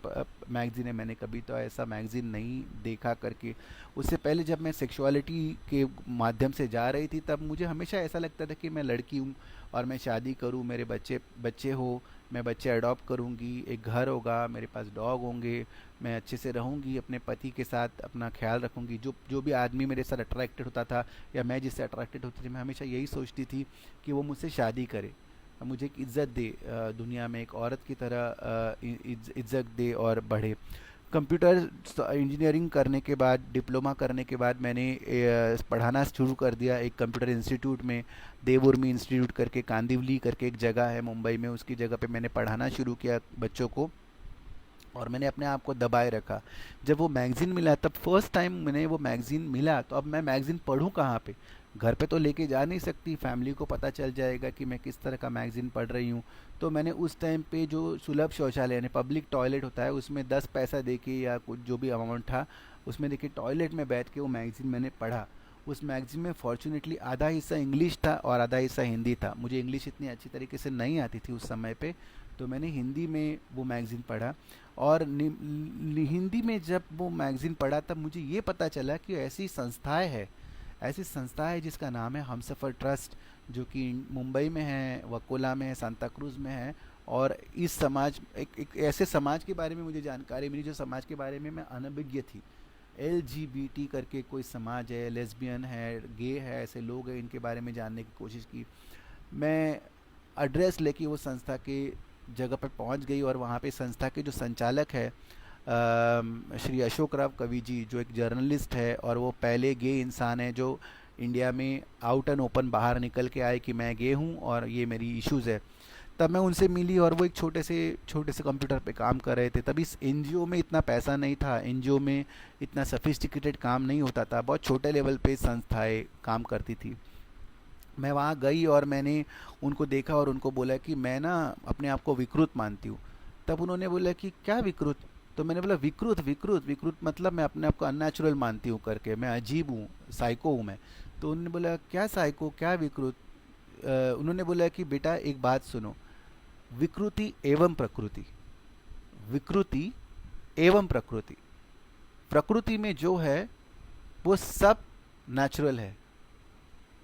मैगज़ीन है, मैंने कभी तो ऐसा मैगज़ीन नहीं देखा करके। उससे पहले जब मैं सेक्सुअलिटी के माध्यम से जा रही थी तब मुझे हमेशा ऐसा लगता था कि मैं लड़की हूँ और मैं शादी करूँ, मेरे बच्चे बच्चे हो, मैं बच्चे अडॉप्ट करूँगी, एक घर होगा, मेरे पास डॉग होंगे, मैं अच्छे से रहूँगी, अपने पति के साथ अपना ख्याल रखूँगी। जो जो भी आदमी मेरे साथ अट्रैक्टेड होता था या मैं जिससे अट्रैक्टेड होती थी, मैं हमेशा यही सोचती थी कि वो मुझसे शादी करे, मुझे एक इज़्ज़त दे, दुनिया में एक औरत की तरह इज़्ज़त दे और बढ़े। कंप्यूटर इंजीनियरिंग करने के बाद, डिप्लोमा करने के बाद मैंने पढ़ाना शुरू कर दिया एक कंप्यूटर इंस्टीट्यूट में, देवउर्मी इंस्टीट्यूट करके, कांदिवली करके एक जगह है मुंबई में, उसकी जगह पे मैंने पढ़ाना शुरू किया बच्चों को। और मैंने अपने आप को दबाए रखा। जब वो मैगज़ीन मिला तब फर्स्ट टाइम मैंने वो मैगज़ीन मिला, तो अब मैं मैगज़ीन पढ़ूँ कहाँ पे? घर पे तो लेके जा नहीं सकती, फैमिली को पता चल जाएगा कि मैं किस तरह का मैगज़ीन पढ़ रही हूँ। तो मैंने उस टाइम पे जो सुलभ शौचालय यानी पब्लिक टॉयलेट होता है उसमें 10 पैसा दे के या कुछ जो भी अमाउंट था उसमें देखिए टॉयलेट में बैठ के वो मैगज़ीन मैंने पढ़ा। उस मैगज़ीन में फॉर्चुनेटली आधा हिस्सा इंग्लिश था और आधा हिस्सा हिंदी था। मुझे इंग्लिश इतनी अच्छी तरीके से नहीं आती थी उस समय पे, तो मैंने हिंदी में वो मैगज़ीन पढ़ा। और हिंदी में जब वो मैगज़ीन पढ़ा तब मुझे ये पता चला कि ऐसी संस्था है जिसका नाम है हमसफ़र ट्रस्ट, जो कि मुंबई में है, वकोला में है, सांता क्रूज़ में है। और इस समाज एक ऐसे समाज के बारे में मुझे जानकारी मिली जो समाज के बारे में मैं अनभिज्ञ थी। LGBT करके कोई समाज है, लेस्बियन है, गे है, ऐसे लोग हैं, इनके बारे में जानने की कोशिश की। मैं एड्रेस लेके वो संस्था के जगह पर पहुंच गई और वहाँ पे संस्था के जो संचालक है श्री अशोक राव कवि जी, जो एक जर्नलिस्ट है और वो पहले गे इंसान है जो इंडिया में आउट एंड ओपन बाहर निकल के आए कि मैं गे हूँ और ये मेरी इश्यूज़ है। तब मैं उनसे मिली और वो एक छोटे से कंप्यूटर पे काम कर रहे थे। तब इस एनजीओ में इतना पैसा नहीं था, एनजीओ में इतना सफिस्टिकेटेड काम नहीं होता था, बहुत छोटे लेवल पे संस्थाएं काम करती थी। मैं वहाँ गई और मैंने उनको देखा और उनको बोला कि मैं ना अपने आप को विकृत मानती हूँ। तब उन्होंने बोला कि क्या विकृत? तो मैंने बोला विकृत विकृत विकृत मतलब मैं अपने आप को अननेचुरल मानती हूँ करके, मैं अजीब हूँ, साइको हूँ मैं। तो उन्होंने बोला क्या साइको, क्या विकृत? उन्होंने बोला कि बेटा एक बात सुनो, विकृति एवं प्रकृति, विकृति एवं प्रकृति, प्रकृति में जो है वो सब नेचुरल है,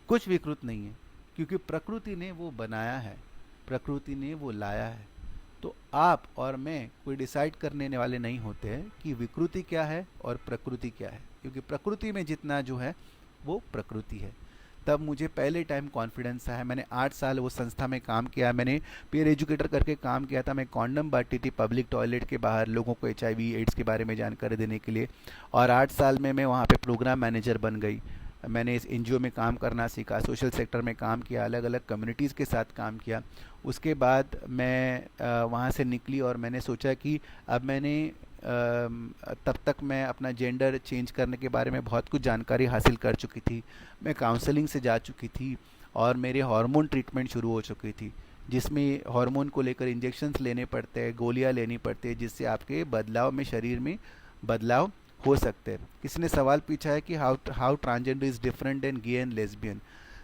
कुछ विकृत नहीं है, क्योंकि प्रकृति ने वो बनाया है, प्रकृति ने वो लाया है। तो आप और मैं कोई डिसाइड करने वाले नहीं होते हैं कि विकृति क्या है और प्रकृति क्या है, क्योंकि प्रकृति में जितना जो है वो प्रकृति है। तब मुझे पहले टाइम कॉन्फिडेंस आया। मैंने 8 साल वो संस्था में काम किया, मैंने पीयर एजुकेटर करके काम किया था। मैं कॉन्डम बांटती थी पब्लिक टॉयलेट के बाहर लोगों को HIV एड्स के बारे में जानकारी देने के लिए। और 8 साल में मैं वहाँ पे प्रोग्राम मैनेजर बन गई। मैंने इस एनजीओ में काम करना सीखा, सोशल सेक्टर में काम किया, अलग अलग कम्युनिटीज़ के साथ काम किया। उसके बाद मैं वहाँ से निकली और मैंने सोचा कि अब मैंने तब तक मैं अपना जेंडर चेंज करने के बारे में बहुत कुछ जानकारी हासिल कर चुकी थी। मैं काउंसलिंग से जा चुकी थी और मेरे हार्मोन ट्रीटमेंट शुरू हो चुकी थी, जिसमें हार्मोन को लेकर इंजेक्शन्स लेने पड़ते हैं, गोलियां लेनी पड़ती है, जिससे आपके बदलाव में, शरीर में बदलाव हो सकते हैं। किसी ने सवाल पूछा है कि how transgender is different than gay and lesbian.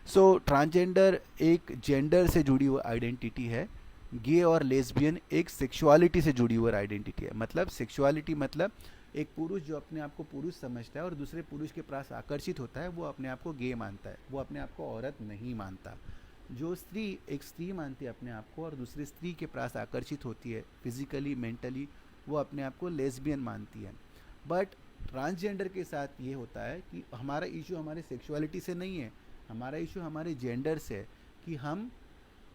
So transgender एक जेंडर से जुड़ी हुई आइडेंटिटी है, गे और लेस्बियन एक सेक्सुअलिटी से जुड़ी हुई आइडेंटिटी है। मतलब सेक्सुअलिटी मतलब एक पुरुष जो अपने आप को पुरुष समझता है और दूसरे पुरुष के पास आकर्षित होता है, वो अपने आप को गे मानता है, वो अपने आप को औरत नहीं मानता। जो स्त्री एक स्त्री मानती है अपने आप को और दूसरी स्त्री के पास आकर्षित होती है फिजिकली, मेंटली, वो अपने आप को लेस्बियन मानती है। बट ट्रांसजेंडर के साथ ये होता है कि हमारा इशू हमारे सेक्सुअलिटी से नहीं है, हमारा इशू हमारे जेंडर से है कि हम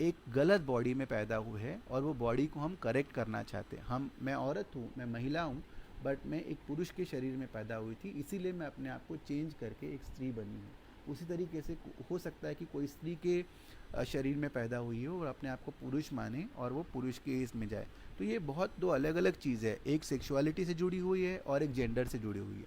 एक गलत बॉडी में पैदा हुए हैं और वो बॉडी को हम करेक्ट करना चाहते हैं। मैं औरत हूँ, मैं महिला हूँ, बट मैं एक पुरुष के शरीर में पैदा हुई थी, इसीलिए मैं अपने आप को चेंज करके एक स्त्री बनी हूँ। उसी तरीके से हो सकता है कि कोई स्त्री के शरीर में पैदा हुई हो और अपने आप को पुरुष माने और वो पुरुष के इसमें जाए। तो ये बहुत दो अलग अलग चीज़ है, एक सेक्सुअलिटी से जुड़ी हुई है और एक जेंडर से जुड़ी हुई है।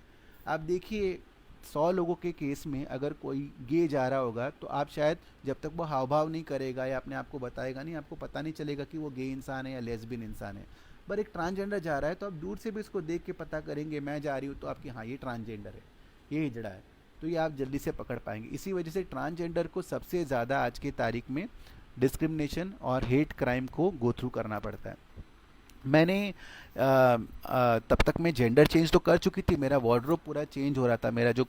आप देखिए 100 लोगों के केस में अगर कोई गे जा रहा होगा तो आप शायद जब तक वो हाव भाव नहीं करेगा या अपने आप को बताएगा नहीं, आपको पता नहीं चलेगा कि वो गे इंसान है या लेस्बियन इंसान है। पर एक ट्रांसजेंडर जा रहा है तो आप दूर से भी इसको देख के पता करेंगे, मैं जा रही हूँ तो आपकी हाँ ये ट्रांसजेंडर है, ये हिजड़ा है, तो ये आप जल्दी से पकड़ पाएंगे। इसी वजह से ट्रांसजेंडर को सबसे ज़्यादा आज की तारीख में डिस्क्रिमिनेशन और हेट क्राइम को गो थ्रू करना पड़ता है। मैंने तब तक मैं जेंडर चेंज तो कर चुकी थी, मेरा वार्डरोब पूरा चेंज हो रहा था, मेरा जो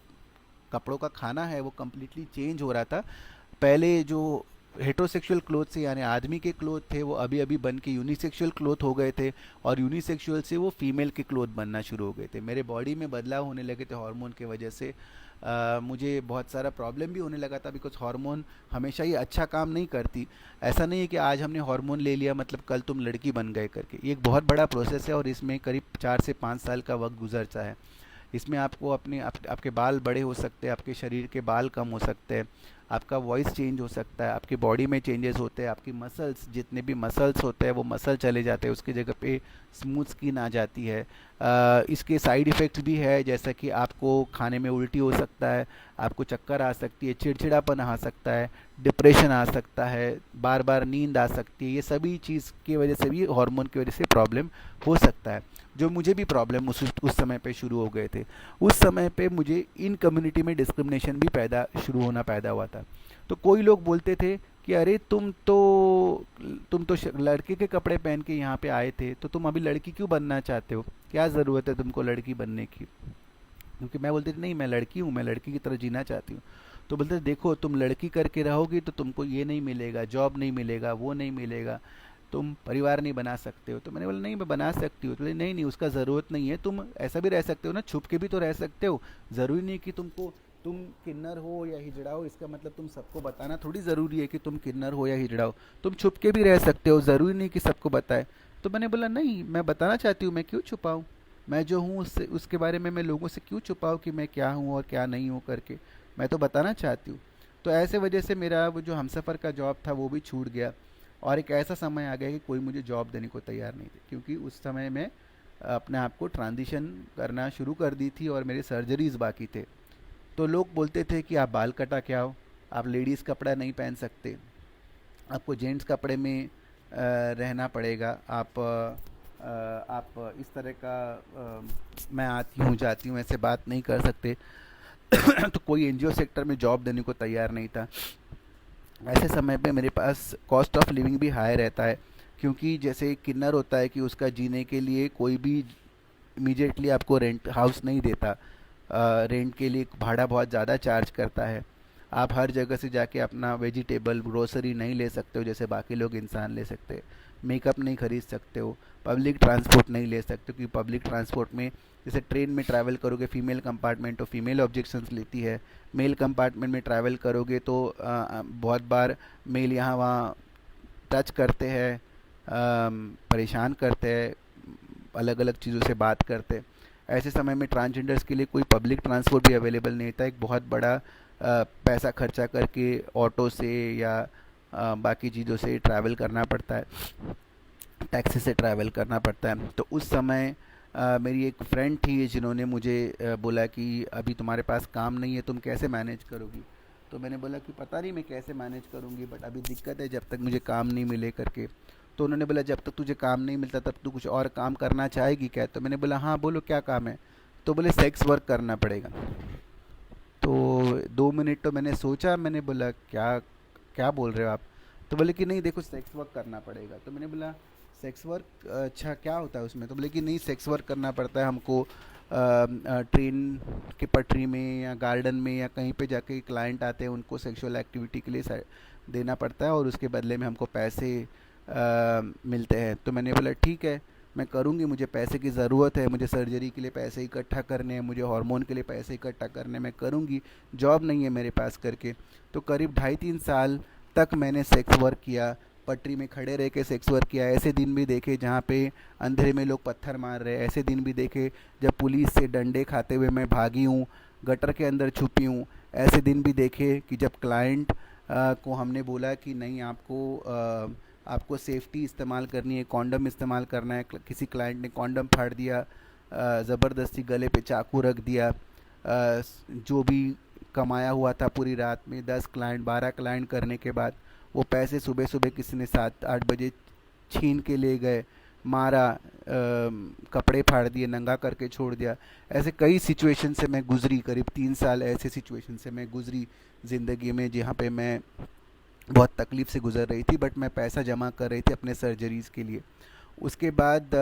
कपड़ों का खाना है वो कम्प्लीटली चेंज हो रहा था। पहले जो हेट्रोसेक्सुअल क्लोथ से यानी आदमी के क्लोथ थे वो अभी अभी बन के यूनिसेक्सुअल क्लोथ हो गए थे और यूनिसेक्सुअल से वो फीमेल के क्लोथ बनना शुरू हो गए थे। मेरे बॉडी में बदलाव होने लगे थे हार्मोन की वजह से। मुझे बहुत सारा प्रॉब्लम भी होने लगा था, बिकॉज हार्मोन हमेशा ही अच्छा काम नहीं करती। ऐसा नहीं है कि आज हमने हार्मोन ले लिया मतलब कल तुम लड़की बन गए करके। ये एक बहुत बड़ा प्रोसेस है और इसमें करीब 4 से 5 साल का वक्त गुजरता है। इसमें आपको आपके बाल बड़े हो सकते हैं, आपके शरीर के बाल कम हो सकते हैं, आपका वॉइस चेंज हो सकता है, आपकी बॉडी में चेंजेस होते हैं, आपकी मसल्स, जितने भी मसल्स होते हैं वो मसल चले जाते हैं, उसकी जगह पे स्मूथ स्किन आ जाती है। इसके साइड इफ़ेक्ट्स भी है, जैसा कि आपको खाने में उल्टी हो सकता है, आपको चक्कर आ सकती है, चिड़चिड़ापन आ सकता है, डिप्रेशन आ सकता है, बार बार नींद आ सकती है। ये सभी चीज़ की वजह से भी, हार्मोन की वजह से प्रॉब्लम हो सकता है, जो मुझे भी प्रॉब्लम उस समय पे शुरू हो गए थे। उस समय पे मुझे इन कम्युनिटी में डिस्क्रिमिनेशन भी पैदा हुआ था। तो कोई लोग बोलते थे कि अरे तुम तो लड़के के कपड़े पहन के यहाँ पे आए थे, तो तुम अभी लड़की क्यों बनना चाहते हो, क्या ज़रूरत है तुमको लड़की बनने की। क्योंकि मैं बोलती थी नहीं, मैं लड़की हूँ, मैं लड़की की तरह जीना चाहती हूँ। तो बोलते थे देखो, तुम लड़की करके रहोगी तो तुमको ये नहीं मिलेगा, जॉब नहीं मिलेगा, वो नहीं मिलेगा, तुम परिवार नहीं बना सकते हो। तो मैंने बोला नहीं, मैं बना सकती हूँ। तो बोले नहीं नहीं, उसका ज़रूरत नहीं है, तुम ऐसा भी रह सकते हो ना, छुप के भी तो रह सकते हो। ज़रूरी नहीं कि तुम किन्नर हो या हिजड़ा हो, इसका मतलब तुम सबको बताना थोड़ी ज़रूरी है कि तुम किन्नर हो या हिजड़ा हो। तुम छुप के भी रह सकते हो, ज़रूरी नहीं कि सबको बताए। तो मैंने बोला नहीं, मैं बताना चाहती हूँ, मैं क्यों छुपाऊँ, मैं जो हूँ उससे, उसके बारे में मैं लोगों से क्यों छुपाऊँ कि मैं क्या हूँ और क्या नहीं हूँ करके, मैं तो बताना चाहती हूँ। तो ऐसे वजह से मेरा वो जो हमसफ़र का जॉब था वो भी छूट गया। और एक ऐसा समय आ गया कि कोई मुझे जॉब देने को तैयार नहीं थे, क्योंकि उस समय मैं अपने आप को ट्रांजिशन करना शुरू कर दी थी और मेरे सर्जरीज बाकी थे। तो लोग बोलते थे कि आप बाल कटा के आओ, आप लेडीज़ कपड़ा नहीं पहन सकते, आपको जेंट्स कपड़े में रहना पड़ेगा, आप इस तरह का मैं आती हूँ जाती हूँ ऐसे बात नहीं कर सकते। तो कोई एनजीओ सेक्टर में जॉब देने को तैयार नहीं था। ऐसे समय पे मेरे पास कॉस्ट ऑफ लिविंग भी हाई रहता है, क्योंकि जैसे किन्नर होता है कि उसका जीने के लिए कोई भी इमीडिएटली आपको रेंट हाउस नहीं देता, रेंट के लिए भाड़ा बहुत ज़्यादा चार्ज करता है। आप हर जगह से जाके अपना वेजिटेबल ग्रोसरी नहीं ले सकते हो जैसे बाकी लोग इंसान ले सकते हैं, मेकअप नहीं खरीद सकते हो, पब्लिक ट्रांसपोर्ट नहीं ले सकते हो, क्योंकि पब्लिक ट्रांसपोर्ट में जैसे ट्रेन में ट्रैवल करोगे फीमेल कंपार्टमेंट तो फीमेल ऑब्जेक्शंस लेती है, मेल कंपार्टमेंट में ट्रैवल करोगे तो बहुत बार मेल यहाँ वहाँ टच करते हैं, परेशान करते हैं, अलग अलग चीज़ों से बात करते हैं। ऐसे समय में ट्रांसजेंडर्स के लिए कोई पब्लिक ट्रांसपोर्ट भी अवेलेबल नहीं था, एक बहुत बड़ा पैसा खर्चा करके ऑटो से या बाकी चीज़ों से ट्रैवल करना पड़ता है, टैक्सी से ट्रैवल करना पड़ता है। तो उस समय मेरी एक फ्रेंड थी जिन्होंने मुझे बोला कि अभी तुम्हारे पास काम नहीं है, तुम कैसे मैनेज करोगी। तो मैंने बोला कि पता नहीं मैं कैसे मैनेज करूँगी, बट अभी दिक्कत है जब तक मुझे काम नहीं मिले करके। तो उन्होंने बोला जब तक तुझे काम नहीं मिलता तब तू कुछ और काम करना चाहेगी क्या। तो मैंने बोला हाँ बोलो क्या काम है। तो बोले सेक्स वर्क करना पड़ेगा। तो 2 मिनट तो मैंने सोचा, मैंने बोला क्या क्या बोल रहे हो आप। तो बोले कि नहीं देखो सेक्स वर्क करना पड़ेगा। तो मैंने बोला सेक्स वर्क, अच्छा क्या होता है उसमें। तो बोले कि नहीं सेक्स वर्क करना पड़ता है हमको, ट्रेन के पटरी में या गार्डन में या कहीं पे जाके क्लाइंट आते हैं उनको सेक्सुअल एक्टिविटी के लिए देना पड़ता है और उसके बदले में हमको पैसे मिलते हैं। तो मैंने बोला ठीक है मैं करूँगी, मुझे पैसे की ज़रूरत है, मुझे सर्जरी के लिए पैसे इकट्ठा करने हैं, मुझे हार्मोन के लिए पैसे इकट्ठा करने हैं, मैं करूँगी, जॉब नहीं है मेरे पास करके। तो करीब 2.5-3 साल तक मैंने सेक्स वर्क किया, पटरी में खड़े रह के सेक्स वर्क किया। ऐसे दिन भी देखे जहाँ पे अंधेरे में लोग पत्थर मार रहे हैं, ऐसे दिन भी देखे जब पुलिस से डंडे खाते हुए मैं भागी हूँ, गटर के अंदर छुपी हूँ। ऐसे दिन भी देखे कि जब क्लाइंट को हमने बोला कि नहीं आपको सेफ्टी इस्तेमाल करनी है, कॉन्डम इस्तेमाल करना है, किसी क्लाइंट ने कॉन्डम फाड़ दिया, ज़बरदस्ती गले पे चाकू रख दिया, जो भी कमाया हुआ था पूरी रात में 10 क्लाइंट 12 क्लाइंट करने के बाद वो पैसे सुबह सुबह किसी ने 7-8 बजे छीन के ले गए, मारा, कपड़े फाड़ दिए, नंगा करके छोड़ दिया। ऐसे कई सिचुएशन से मैं गुज़री, करीब 3 साल ऐसे सिचुएशन से मैं गुज़री ज़िंदगी में, जहाँ पे मैं बहुत तकलीफ़ से गुज़र रही थी, बट मैं पैसा जमा कर रही थी अपने सर्जरीज़ के लिए। उसके बाद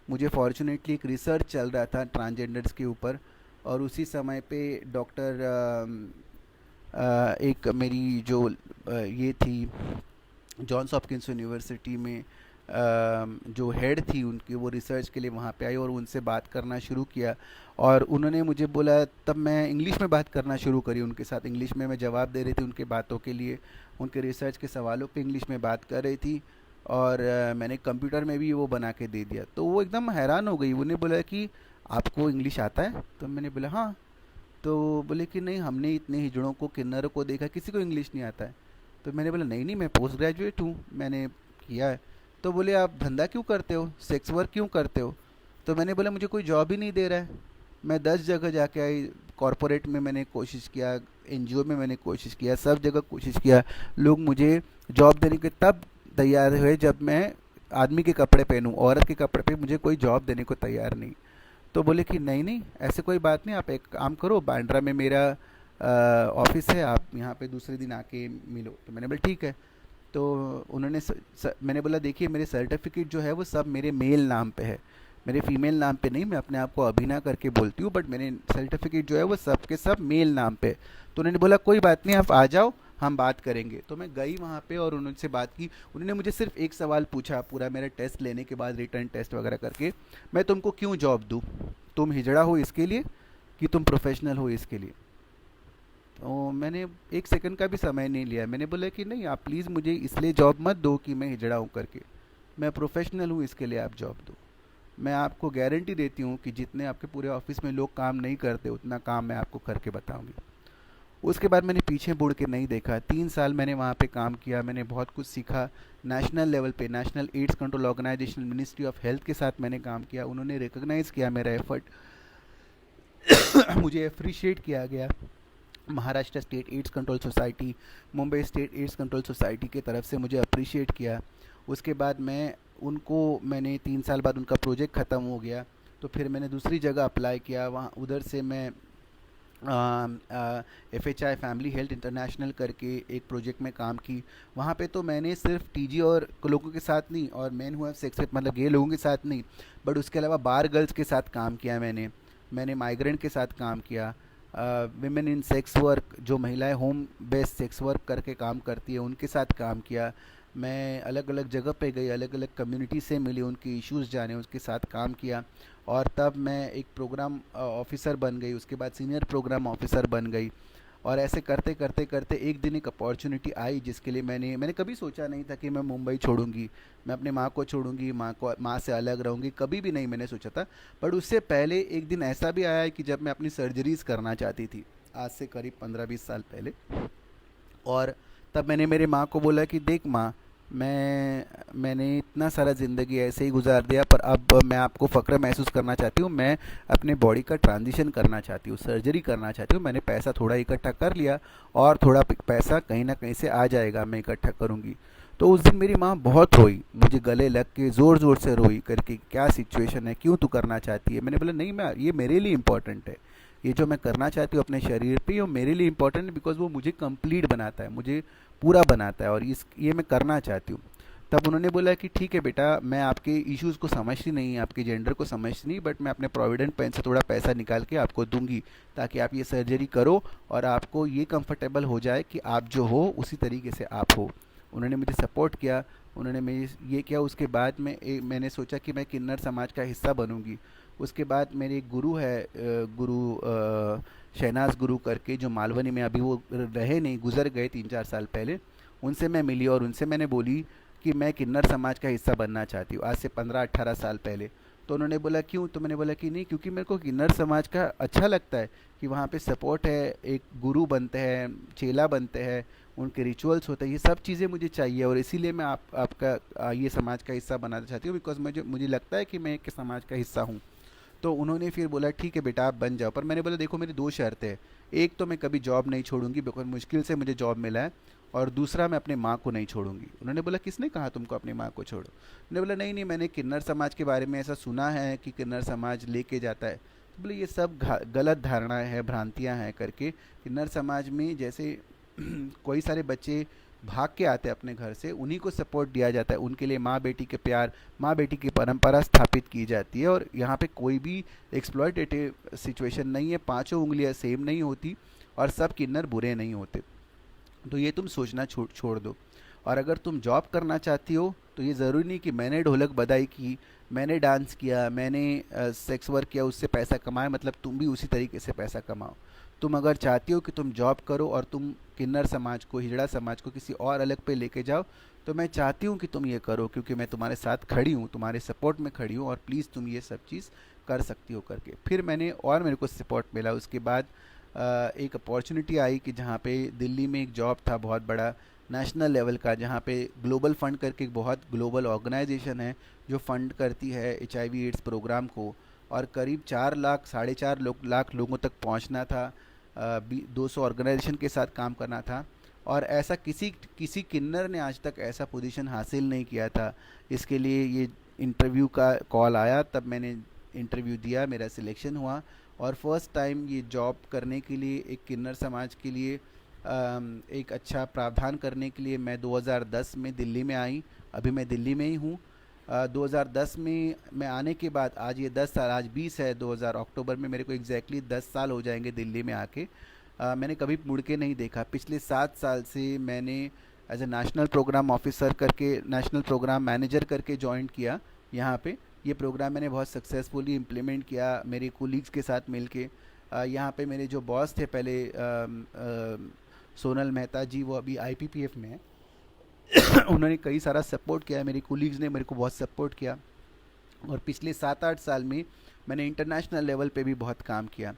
मुझे फॉर्चुनेटली एक रिसर्च चल रहा था ट्रांसजेंडर्स के ऊपर, और उसी समय पे डॉक्टर एक मेरी जो ये थी जॉन्स हॉपकिंस यूनिवर्सिटी में जो हेड थी उनकी, वो रिसर्च के लिए वहाँ पे आई और उनसे बात करना शुरू किया। और उन्होंने मुझे बोला, तब मैं इंग्लिश में बात करना शुरू करी उनके साथ, इंग्लिश में मैं जवाब दे रही थी उनके बातों के लिए, उनके रिसर्च के सवालों पे इंग्लिश में बात कर रही थी। और मैंने कंप्यूटर में भी वो बना के दे दिया। तो वो एकदम हैरान हो गई, उन्हें बोला कि आपको इंग्लिश आता है। तो मैंने बोला हाँ। तो बोले कि नहीं, हमने इतने हिजड़ों को, किन्नरों को देखा, किसी को इंग्लिश नहीं आता है। तो मैंने बोला नहीं नहीं, मैं पोस्ट ग्रेजुएट हूँ, मैंने किया है। तो बोले आप धंधा क्यों करते हो, सेक्स वर्क क्यों करते हो? तो मैंने बोला मुझे कोई जॉब ही नहीं दे रहा है। मैं 10 जगह जाके आई, कॉरपोरेट में मैंने कोशिश किया, एनजीओ में मैंने कोशिश किया, सब जगह कोशिश किया। लोग मुझे जॉब देने के तब तैयार हुए जब मैं आदमी के कपड़े पहनूं, औरत के कपड़े पे मुझे कोई जॉब देने को तैयार नहीं। तो बोले कि नहीं नहीं, ऐसे कोई बात नहीं, आप एक काम करो, बांद्रा में मेरा ऑफिस है, आप यहाँ पे दूसरे दिन आके मिलो। तो मैंने बोला ठीक है। तो उन्होंने मैंने बोला देखिए मेरे सर्टिफिकेट जो है वो सब मेरे मेल नाम पे है, मेरे फीमेल नाम पे नहीं, मैं अपने आप को अभिनय करके बोलती हूँ, बट मेरे सर्टिफिकेट जो है वो सब के सब मेल नाम पे है। तो उन्होंने बोला कोई बात नहीं, आप आ जाओ, हम बात करेंगे। तो मैं गई वहाँ पे और उनसे बात की। उन्होंने मुझे सिर्फ एक सवाल पूछा, पूरा मेरा टेस्ट लेने के बाद, रिटर्न टेस्ट वगैरह करके, मैं तुमको क्यों जॉब दूँ, तुम हिजड़ा हो इसके लिए कि तुम प्रोफेशनल हो इसके लिए? तो मैंने एक सेकंड का भी समय नहीं लिया, मैंने बोला कि नहीं, आप प्लीज़ मुझे इसलिए जॉब मत दो कि मैं हिजड़ा हूँ करके, मैं प्रोफेशनल हूँ इसके लिए आप जॉब दो। मैं आपको गारंटी देती हूँ कि जितने आपके पूरे ऑफिस में लोग काम नहीं करते उतना काम मैं आपको करके बताऊँगी। उसके बाद मैंने पीछे मुड़ के नहीं देखा। 3 साल मैंने वहाँ पे काम किया, मैंने बहुत कुछ सीखा। नेशनल लेवल पे national AIDS control organisation, ministry of health के साथ मैंने काम किया, उन्होंने रिकॉग्नाइज़ किया मेरा एफर्ट। मुझे अप्रिशिएट किया गया। Maharashtra state AIDS control society, Mumbai state AIDS control society की तरफ से मुझे अप्रिशिएट किया। उसके बाद मैंने 3 साल बाद उनका प्रोजेक्ट ख़त्म हो गया, तो फिर मैंने दूसरी जगह अप्लाई किया। वहाँ उधर से मैं FHI फैमिली हेल्थ इंटरनेशनल करके एक प्रोजेक्ट में काम की। वहाँ पे तो मैंने सिर्फ TG और लोगों के साथ नहीं, और मैन हुआ सेक्स मतलब गे लोगों के साथ नहीं, बट उसके अलावा बार गर्ल्स के साथ काम किया। मैंने माइग्रेंट के साथ काम किया, विमेन इन सेक्स वर्क, जो महिलाएं होम बेस्ड सेक्स वर्क करके काम करती है, उनके साथ काम किया। मैं अलग अलग जगह पे गई, अलग अलग कम्युनिटी से मिली, उनके इश्यूज़ जाने, उसके साथ काम किया। और तब मैं एक प्रोग्राम ऑफिसर बन गई, उसके बाद सीनियर प्रोग्राम ऑफिसर बन गई। और ऐसे करते करते करते एक दिन एक अपॉर्चुनिटी आई जिसके लिए मैंने कभी सोचा नहीं था कि मैं मुंबई छोड़ूंगी, मैं अपने माँ को छोड़ूंगी, माँ से अलग रहूंगी, कभी भी नहीं मैंने सोचा था। बट उससे पहले एक दिन ऐसा भी आया है कि जब मैं अपनी सर्जरीज़ करना चाहती थी, आज से करीब 15-20 साल पहले। और तब मैंने मेरे माँ को बोला कि देख माँ, मैंने इतना सारा ज़िंदगी ऐसे ही गुजार दिया, पर अब मैं आपको फ़क्र महसूस करना चाहती हूँ, मैं अपने बॉडी का ट्रांजिशन करना चाहती हूँ, सर्जरी करना चाहती हूँ। मैंने पैसा थोड़ा इकट्ठा कर लिया और थोड़ा पैसा कहीं ना कहीं से आ जाएगा, मैं इकट्ठा करूँगी। तो उस दिन मेरी माँ बहुत रोई, मुझे गले लग के ज़ोर ज़ोर से रोई करके, क्या सिचुएशन है, क्यों तू करना चाहती है? मैंने बोला नहीं, मैं ये मेरे लिए इम्पोर्टेंट है, ये जो मैं करना चाहती हूँ अपने शरीर पे, ये मेरे लिए इम्पोर्टेंट है, बिकॉज वो मुझे कंप्लीट बनाता है, मुझे पूरा बनाता है, और ये मैं करना चाहती हूँ। तब उन्होंने बोला कि ठीक है बेटा, मैं आपके इश्यूज़ को समझती नहीं, आपके जेंडर को समझती नहीं, बट मैं अपने प्रोविडेंट पेन से थोड़ा पैसा निकाल के आपको दूंगी, ताकि आप ये सर्जरी करो और आपको ये कंफर्टेबल हो जाए कि आप जो हो उसी तरीके से आप हो। उन्होंने मुझे सपोर्ट किया, उन्होंने मेरी ये किया। उसके बाद मैंने सोचा कि मैं किन्नर समाज का हिस्सा बनूंगी। उसके बाद मेरे एक गुरु है, शहनाज गुरु करके, जो मालवनी में, अभी वो रहे नहीं, गुजर गए 3-4 साल पहले। उनसे मैं मिली और उनसे मैंने बोली कि मैं किन्नर समाज का हिस्सा बनना चाहती हूँ, आज से 15-18 साल पहले। तो उन्होंने बोला क्यों? तो मैंने बोला कि नहीं, क्योंकि मेरे को किन्नर समाज का अच्छा लगता है कि वहाँ पे सपोर्ट है, एक गुरु बनते हैं, चेला बनते हैं, उनके रिचुअल्स होते हैं, ये सब चीज़ें मुझे चाहिए, और इसीलिए मैं आपका ये समाज का हिस्सा बनाना चाहती हूँ, बिकॉज मुझे लगता है कि मैं एक समाज का हिस्सा हूँ। तो उन्होंने फिर बोला ठीक है बेटा, आप बन जाओ। पर मैंने बोला देखो, मेरी 2 शर्तें हैं। एक तो मैं कभी जॉब नहीं छोड़ूंगी, बिकॉज मुश्किल से मुझे जॉब मिला है, और दूसरा मैं अपने माँ को नहीं छोड़ूंगी। उन्होंने बोला किसने कहा तुमको अपनी माँ को छोड़ो? मैंने बोला नहीं नहीं, मैंने किन्नर समाज के बारे में ऐसा सुना है कि किन्नर समाज लेके जाता है। तो बोले ये सब गलत धारणाएं हैं, भ्रांतियां हैं करके। किन्नर समाज में जैसे कोई सारे बच्चे भाग के आते हैं अपने घर से, उन्हीं को सपोर्ट दिया जाता है, उनके लिए माँ बेटी के प्यार, माँ बेटी की परंपरा स्थापित की जाती है, और यहाँ पे कोई भी एक्सप्लॉयटेटिव सिचुएशन नहीं है, पांचों उंगलियां सेम नहीं होती, और सब किन्नर बुरे नहीं होते। तो ये तुम सोचना छोड़ दो। और अगर तुम जॉब करना चाहती हो तो ये ज़रूरी नहीं कि मैंने ढोलक बजाई की, मैंने डांस किया, मैंने सेक्स वर्क किया, उससे पैसा कमाए, मतलब तुम भी उसी तरीके से पैसा कमाओ। तुम अगर चाहती हो कि तुम जॉब करो और तुम किन्नर समाज को, हिजड़ा समाज को किसी और अलग पे लेके जाओ, तो मैं चाहती हूँ कि तुम ये करो, क्योंकि मैं तुम्हारे साथ खड़ी हूँ, तुम्हारे सपोर्ट में खड़ी हूँ, और प्लीज़ तुम ये सब चीज़ कर सकती हो करके। फिर मेरे को सपोर्ट मिला। उसके बाद एक अपॉर्चुनिटी आई कि जहाँ पे दिल्ली में एक जॉब था बहुत बड़ा नेशनल लेवल का, जहाँ पे ग्लोबल फंड करके एक बहुत ग्लोबल ऑर्गेनाइजेशन है जो फंड करती है HIV एड्स प्रोग्राम को, और करीब 4 लाख 4.5 लाख लोगों तक पहुँचना था। 200 ऑर्गेनाइजेशन के साथ काम करना था, और ऐसा किसी किसी किन्नर ने आज तक ऐसा पोजीशन हासिल नहीं किया था। इसके लिए ये इंटरव्यू का कॉल आया, तब मैंने इंटरव्यू दिया, मेरा सिलेक्शन हुआ, और फर्स्ट टाइम ये जॉब करने के लिए एक किन्नर समाज के लिए एक अच्छा प्रावधान करने के लिए मैं 2010 में दिल्ली में आई। अभी मैं दिल्ली में ही हूँ। 2010 में मैं आने के बाद आज ये 10 साल, आज 20 है 2000 अक्टूबर में मेरे को एग्जैक्टली 10 साल हो जाएंगे दिल्ली में आके। मैंने कभी मुड़ के नहीं देखा। पिछले 7 साल से मैंने as a national programme officer करके, नेशनल प्रोग्राम मैनेजर करके ज्वाइन किया यहाँ पे। ये प्रोग्राम मैंने बहुत सक्सेसफुली इम्प्लीमेंट किया मेरे कोलीग्स के साथ मिलके। यहाँ पे मेरे जो बॉस थे पहले, सोनल मेहता जी, वो अभी IPPF में है। उन्होंने कई सारा सपोर्ट किया, मेरे कोलीग्स ने मेरे को बहुत सपोर्ट किया, और पिछले 7-8 साल में मैंने इंटरनेशनल लेवल पे भी बहुत काम किया।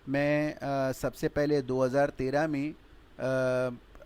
मैं सबसे पहले 2013 में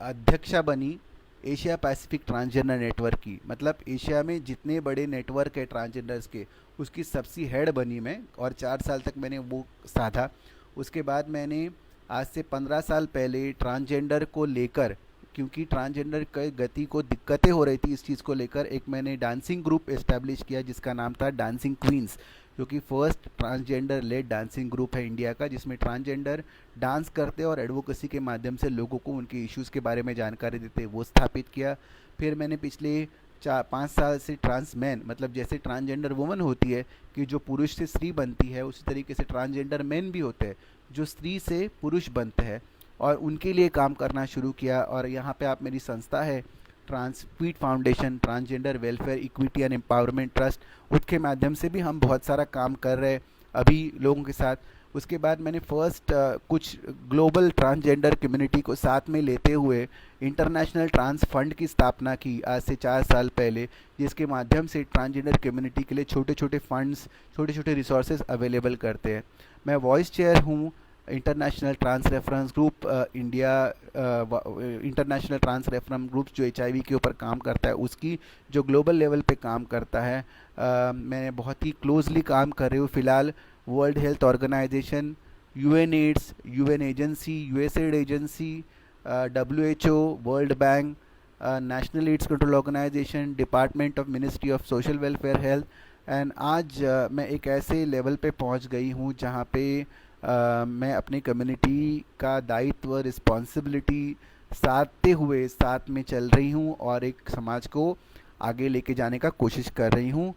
अध्यक्षा बनी एशिया पैसिफिक ट्रांसजेंडर नेटवर्क की, मतलब एशिया में जितने बड़े नेटवर्क है ट्रांसजेंडर्स के, उसकी सबसे हेड बनी मैं, और 4 साल तक मैंने वो साधा। उसके बाद मैंने आज से 15 साल पहले ट्रांसजेंडर को लेकर, क्योंकि ट्रांसजेंडर की गति को दिक्कतें हो रही थी इस चीज़ को लेकर, एक मैंने डांसिंग ग्रुप इस्टेब्लिश किया जिसका नाम था डांसिंग क्वींस, जो कि first transgender led dancing group है इंडिया का, जिसमें ट्रांसजेंडर डांस करते और एडवोकेसी के माध्यम से लोगों को उनके इश्यूज़ के बारे में जानकारी देते, वो स्थापित किया। फिर मैंने पिछले 4-5 साल से ट्रांसमैन, मतलब जैसे ट्रांसजेंडर वुमन होती है कि जो पुरुष से स्त्री बनती है, उसी तरीके से ट्रांसजेंडर मैन भी होते हैं जो स्त्री से पुरुष बनते हैं, और उनके लिए काम करना शुरू किया। और यहाँ पे आप, मेरी संस्था है ट्रांसपीट foundation, transgender welfare equity and empowerment trust, उसके माध्यम से भी हम बहुत सारा काम कर रहे हैं अभी लोगों के साथ। उसके बाद मैंने फर्स्ट कुछ ग्लोबल ट्रांसजेंडर कम्युनिटी को साथ में लेते हुए इंटरनेशनल ट्रांस फंड की स्थापना की आज से 4 साल पहले, जिसके माध्यम से ट्रांसजेंडर कम्युनिटी के लिए छोटे छोटे फंड्स, छोटे छोटे रिसोर्सेज अवेलेबल करते हैं। मैं वॉइस चेयर हूँ international trans reference group India, international trans reference group जो HIV के ऊपर काम करता है, उसकी जो ग्लोबल लेवल पे काम करता है। मैं बहुत ही क्लोजली काम कर रही हूँ फ़िलहाल world health organisation, UN AIDS, UN agency, USAID agency, WHO, world bank, national AIDS control organisation, department of ministry of social welfare health. And आज मैं एक ऐसे लेवल पे पहुंच गई हूं जहां पे मैं अपनी कम्युनिटी का दायित्व, रिस्पॉन्सिबिलिटी साधते हुए साथ में चल रही हूँ, और एक समाज को आगे लेके जाने का कोशिश कर रही हूँ।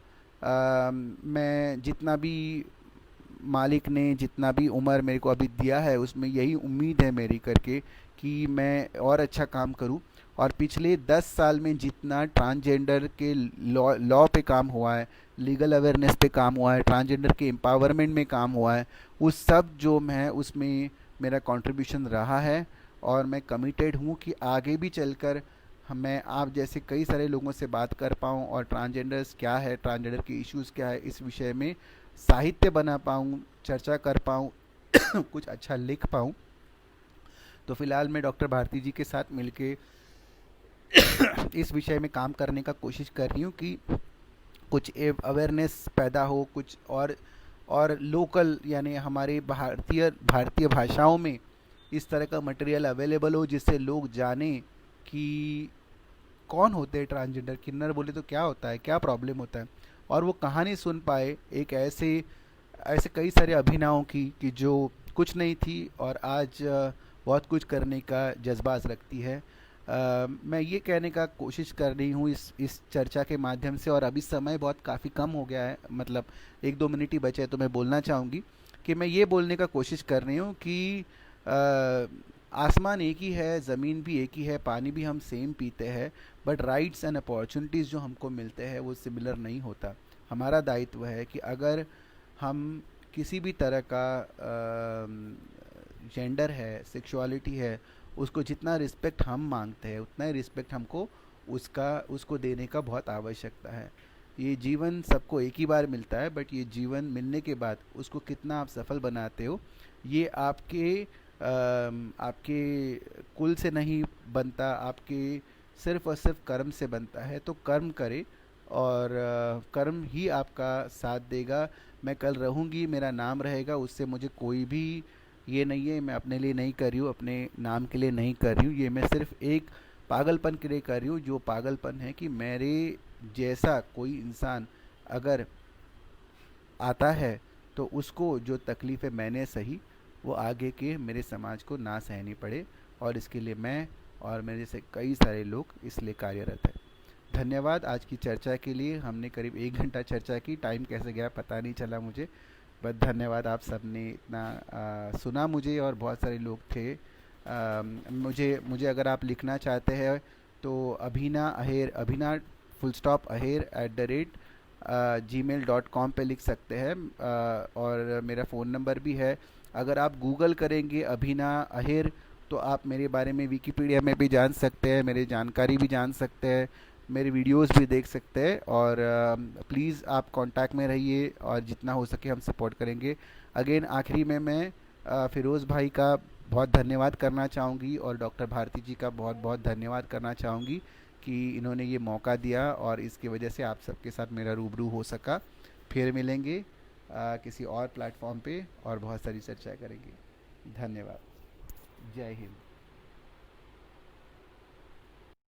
मैं जितना भी मालिक ने जितना भी उम्र मेरे को अभी दिया है, उसमें यही उम्मीद है मेरी करके कि मैं और अच्छा काम करूं। और पिछले 10 साल में जितना ट्रांसजेंडर के लॉ पे काम हुआ है, लीगल अवेयरनेस पे काम हुआ है, ट्रांसजेंडर के एम्पावरमेंट में काम हुआ है, उस सब जो मैं उसमें मेरा कंट्रीब्यूशन रहा है, और मैं कमिटेड हूँ कि आगे भी चलकर मैं आप जैसे कई सारे लोगों से बात कर पाऊँ, और ट्रांसजेंडर्स क्या है, ट्रांसजेंडर के इश्यूज़ क्या है, इस विषय में साहित्य बना पाऊँ, चर्चा कर पाऊँ, कुछ अच्छा लिख पाऊँ। तो फिलहाल मैं डॉक्टर भारती जी के साथ मिलके इस विषय में काम करने का कोशिश कर रही हूँ कि कुछ अवेयरनेस पैदा हो, कुछ और लोकल, यानी हमारे भारतीय भाषाओं में इस तरह का मटेरियल अवेलेबल हो जिससे लोग जाने कि कौन होते हैं ट्रांसजेंडर, किन्नर बोले तो क्या होता है, क्या प्रॉब्लम होता है, और वो कहानी सुन पाए एक ऐसे ऐसे कई सारे अभिनवों की कि जो कुछ नहीं थी और आज बहुत कुछ करने का जज्बात रखती है। मैं ये कहने का कोशिश कर रही हूँ इस चर्चा के माध्यम से, और अभी समय बहुत काफ़ी कम हो गया है, मतलब 1-2 मिनट ही बचे हैं, तो मैं बोलना चाहूँगी कि मैं ये बोलने का कोशिश कर रही हूँ कि आसमान एक ही है, ज़मीन भी एक ही है, पानी भी हम सेम पीते हैं, बट राइट्स एंड अपॉर्चुनिटीज़ जो हमको मिलते हैं वो सिमिलर नहीं होता। हमारा दायित्व है कि अगर हम किसी भी तरह का जेंडर है, सेक्सुअलिटी है, उसको जितना रिस्पेक्ट हम मांगते हैं उतना ही रिस्पेक्ट हमको उसको देने का बहुत आवश्यकता है। ये जीवन सबको एक ही बार मिलता है, बट ये जीवन मिलने के बाद उसको कितना आप सफल बनाते हो, ये आपके आपके कुल से नहीं बनता, आपके सिर्फ और सिर्फ कर्म से बनता है। तो कर्म करें और कर्म ही आपका साथ देगा। मैं कल रहूँगी, मेरा नाम रहेगा, उससे मुझे कोई भी ये नहीं है। मैं अपने लिए नहीं कर रही हूँ, अपने नाम के लिए नहीं कर रही हूँ, ये मैं सिर्फ एक पागलपन के लिए कर रही हूँ। जो पागलपन है कि मेरे जैसा कोई इंसान अगर आता है तो उसको जो तकलीफ़ें मैंने सही, वो आगे के मेरे समाज को ना सहनी पड़े। और इसके लिए मैं और मेरे जैसे कई सारे लोग इसलिए कार्यरत हैं। धन्यवाद आज की चर्चा के लिए। हमने करीब 1 घंटा चर्चा की, टाइम कैसे गया पता नहीं चला मुझे। बस धन्यवाद, आप सबने इतना सुना मुझे, और बहुत सारे लोग थे। मुझे मुझे अगर आप लिखना चाहते हैं तो अभिना अहेर, अभिना फुल स्टॉप अहेर @gmail.com पे लिख सकते हैं। और मेरा फ़ोन नंबर भी है। अगर आप गूगल करेंगे अभिना अहेर तो आप मेरे बारे में विकिपीडिया में भी जान सकते हैं, मेरी जानकारी भी जान सकते हैं, मेरे वीडियोस भी देख सकते हैं। और प्लीज़ आप कांटेक्ट में रहिए और जितना हो सके हम सपोर्ट करेंगे। अगेन आखिरी में मैं फ़िरोज़ भाई का बहुत धन्यवाद करना चाहूँगी और डॉक्टर भारती जी का बहुत बहुत धन्यवाद करना चाहूँगी कि इन्होंने ये मौका दिया और इसकी वजह से आप सबके साथ मेरा रूबरू हो सका। फिर मिलेंगे किसी और प्लेटफॉर्म पे और बहुत सारी चर्चा करेंगे। धन्यवाद। जय हिंद।